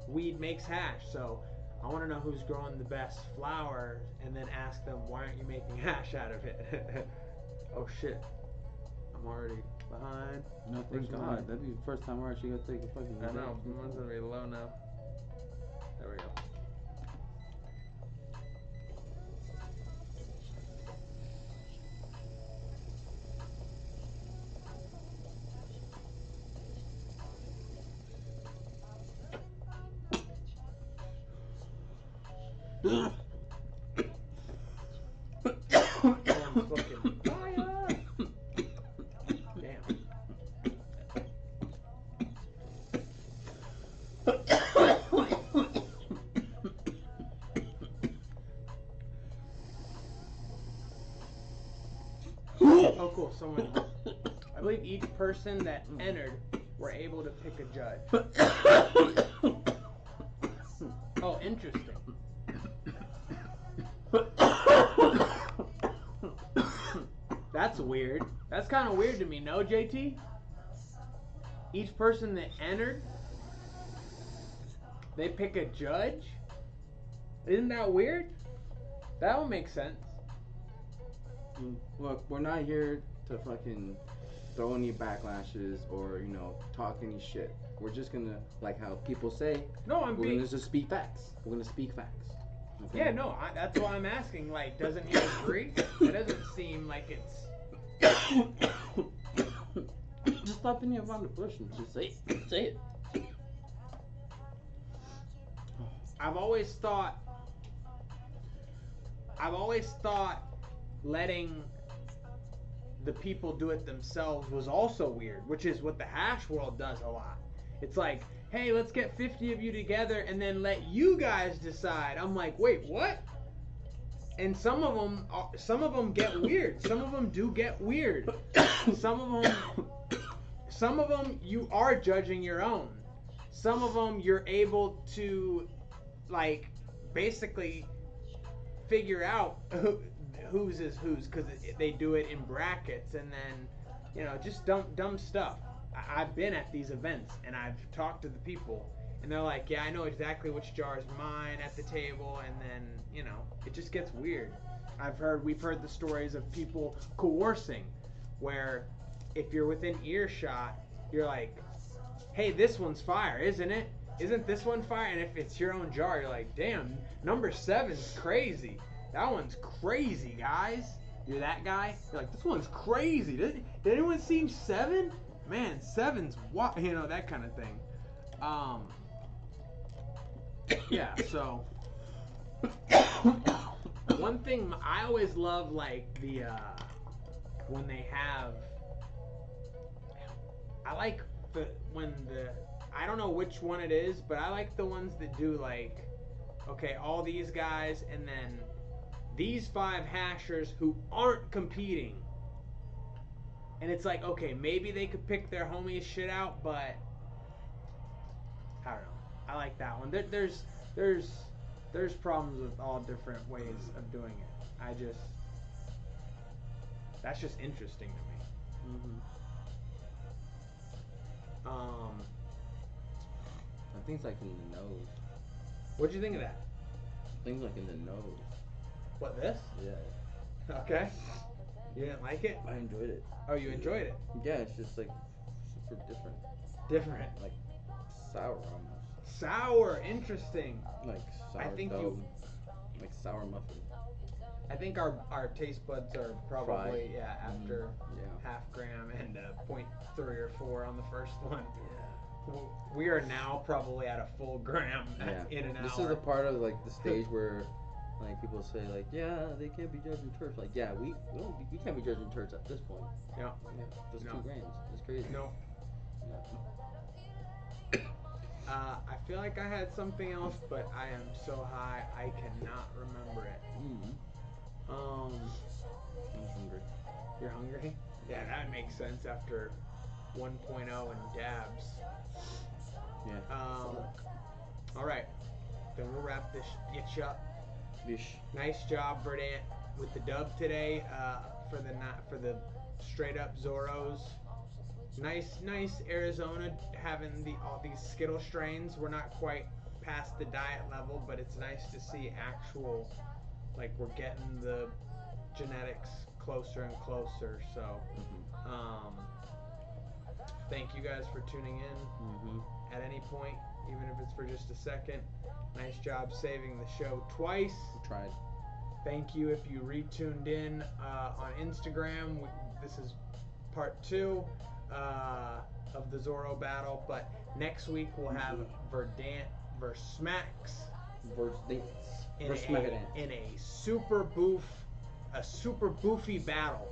[SPEAKER 2] weed makes hash. So I want to know who's growing the best flower, and then ask them, why aren't you making hash out of it? Oh shit, I'm already behind.
[SPEAKER 1] No, thank God. That'd be the first time we're actually gonna take a fucking.
[SPEAKER 2] I know, mine's gonna be low now. There we go. One's fucking fire. Damn. Oh, cool. Someone. I believe each person that entered were able to pick a judge. Oh, interesting. That's weird. That's kind of weird to me, no, JT? Each person that entered, they pick a judge? Isn't that weird? That would make sense.
[SPEAKER 1] Look, we're not here to fucking throw any backlashes or talk any shit. We're just gonna, like how people say,
[SPEAKER 2] No, I'm
[SPEAKER 1] we're
[SPEAKER 2] being.
[SPEAKER 1] gonna just speak facts. We're gonna speak facts. Okay.
[SPEAKER 2] Yeah, no, that's why I'm asking. Like, doesn't he agree? It doesn't seem like it's.
[SPEAKER 1] Just stop beating around the bush and just say it. Say it.
[SPEAKER 2] I've always thought letting the people do it themselves was also weird, which is what the hash world does a lot. It's like, hey, let's get 50 of you together and then let you guys decide. I'm like, wait, what? And some of them get weird. Some of them do get weird. Some of them you are judging your own. Some of them you're able to, like, basically figure out whose is whose because they do it in brackets, and then, you know, just dumb stuff. I've been at these events and I've talked to the people, and they're like, yeah, I know exactly which jar is mine at the table, and then, you know, it just gets weird. We've heard the stories of people coercing, where if you're within earshot, you're like, hey, this one's fire, isn't it? Isn't this one fire? And if it's your own jar, you're like, damn, number 7's crazy. That one's crazy, guys. You're that guy. You're like, this one's crazy. Did anyone see 7? Man, 7's what? You know, that kind of thing. Yeah, so one thing I always love, like, the when they have, I like I don't know which one it is, but I like the ones that do, like, okay, all these guys and then these 5 hashers who aren't competing. And it's like, okay, maybe they could pick their homies shit out, but I don't know. I like that one. There's problems with all different ways of doing it. That's just interesting to me.
[SPEAKER 1] Mm-hmm. Things like in the nose.
[SPEAKER 2] What'd you think of that?
[SPEAKER 1] Things like in the nose.
[SPEAKER 2] What, this?
[SPEAKER 1] Yeah.
[SPEAKER 2] Okay. You didn't like it?
[SPEAKER 1] I enjoyed it.
[SPEAKER 2] Oh, you enjoyed it?
[SPEAKER 1] Yeah, it's just like super different.
[SPEAKER 2] Different.
[SPEAKER 1] Like sour almost.
[SPEAKER 2] Sour. Interesting.
[SPEAKER 1] Like sour
[SPEAKER 2] I think
[SPEAKER 1] dough. Like sour muffin.
[SPEAKER 2] I think our taste buds are probably,
[SPEAKER 1] Fried.
[SPEAKER 2] after
[SPEAKER 1] Yeah.
[SPEAKER 2] half gram and 0.3 or 4 on the first one.
[SPEAKER 1] Yeah.
[SPEAKER 2] We are now probably at a full gram in an hour.
[SPEAKER 1] This is a part of like the stage where like people say like, yeah, they can't be judging turds. Like, yeah, we can't be judging turds at this point.
[SPEAKER 2] Yeah.
[SPEAKER 1] Just
[SPEAKER 2] No.
[SPEAKER 1] 2 grams. It's crazy.
[SPEAKER 2] No.
[SPEAKER 1] Yeah.
[SPEAKER 2] I feel like I had something else, but I am so high I cannot remember it.
[SPEAKER 1] I'm hungry.
[SPEAKER 2] You're hungry? Yeah, that makes sense after 1.0 and dabs.
[SPEAKER 1] Yeah.
[SPEAKER 2] All right, then we'll wrap this bitch up.
[SPEAKER 1] Bish.
[SPEAKER 2] Nice job, Verdant, with the dub today. For the straight up Zoros. Nice Arizona having all these Skittle strains. We're not quite past the diet level, but it's nice to see actual, like, we're getting the genetics closer and closer. So, thank you guys for tuning in at any point, even if it's for just a second. Nice job saving the show twice.
[SPEAKER 1] We tried.
[SPEAKER 2] Thank you if you retuned in on Instagram. This is part 2 of the Zorro battle, but next week we'll have Verdant versus Smacks in a super boofy battle.